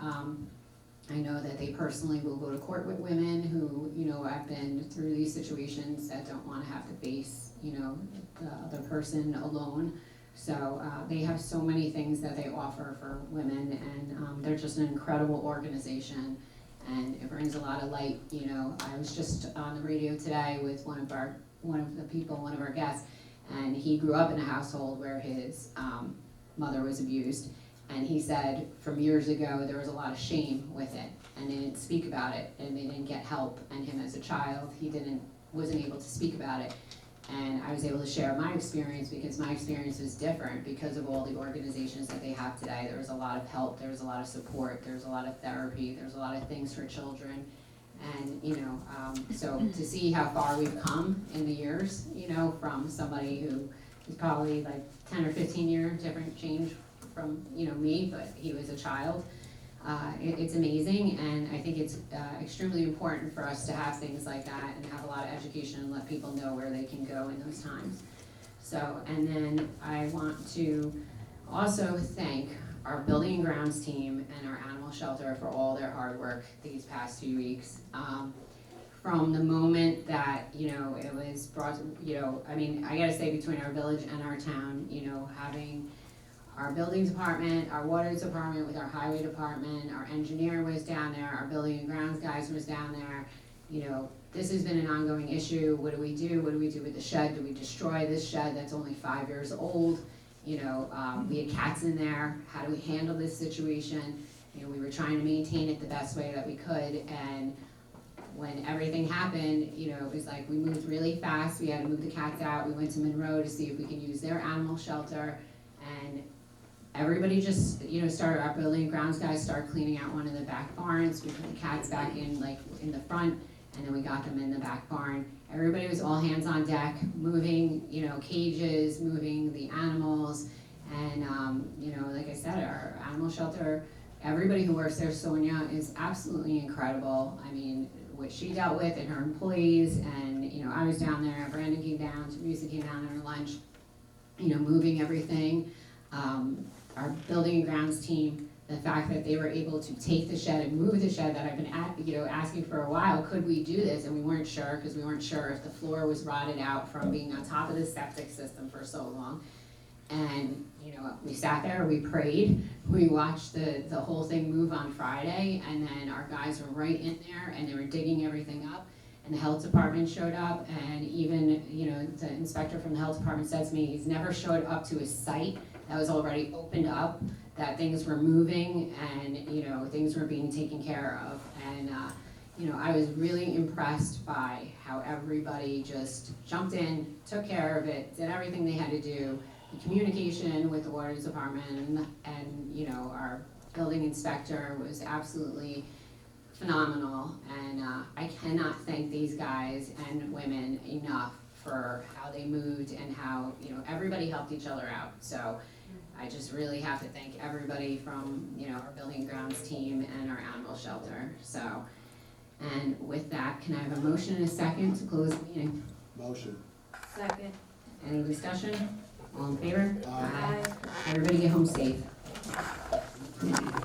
I know that they personally will go to court with women who, have been through these situations that don't want to have to face, the other person alone. So they have so many things that they offer for women, and they're just an incredible organization, and it brings a lot of light. I was just on the radio today with one of our guests, and he grew up in a household where his mother was abused, and he said from years ago there was a lot of shame with it, and they didn't speak about it, and they didn't get help. And him as a child, wasn't able to speak about it. And I was able to share my experience because my experience is different because of all the organizations that they have today. There was a lot of help, there was a lot of support, there was a lot of therapy, there's a lot of things for children. And, so to see how far we've come in the years, from somebody who is probably like 10 or 15 year different change from, me, but he was a child. It's amazing, and I think it's extremely important for us to have things like that and have a lot of education and let people know where they can go in those times. So, and then I want to also thank our building and grounds team and our animal shelter for all their hard work these past few weeks. From the moment that, it was brought, I gotta say, between our village and our town, having our building department, our water department with our highway department, our engineer was down there, our building and grounds guys was down there. This has been an ongoing issue. What do we do? What do we do with the shed? Do we destroy this shed that's only 5 years old? We had cats in there. How do we handle this situation? We were trying to maintain it the best way that we could, and when everything happened, it was like we moved really fast. We had to move the cats out. We went to Monroe to see if we could use their animal shelter, and everybody just, started, our building and grounds guys started cleaning out one of the back barns. We put the cats back in the front, and then we got them in the back barn. Everybody was all hands on deck, moving, cages, moving the animals. And, like I said, our animal shelter, everybody who works there, Sonia, is absolutely incredible. I mean, what she dealt with and her employees, and, I was down there, Brandon came down, Teresa came down on her lunch, moving everything. Our building and grounds team, the fact that they were able to take the shed and move the shed that I've been asking for a while, could we do this? And we weren't sure, because we weren't sure if the floor was rotted out from being on top of the septic system for so long. And, we sat there, we prayed, we watched the whole thing move on Friday, and then our guys were right in there, and they were digging everything up. And the health department showed up, and even, the inspector from the health department said to me, he's never showed up to his site that was already opened up, that things were moving, and, things were being taken care of. And, I was really impressed by how everybody just jumped in, took care of it, did everything they had to do. The communication with the water department and our building inspector was absolutely phenomenal. And I cannot thank these guys and women enough for how they moved and how, you know, everybody helped each other out. So I just really have to thank everybody from, you know, our building grounds team and our animal shelter. So, and with that, can I have a motion and a second to close the meeting? Motion. Second. Any discussion? All in favor? Aye. Everybody get home safe.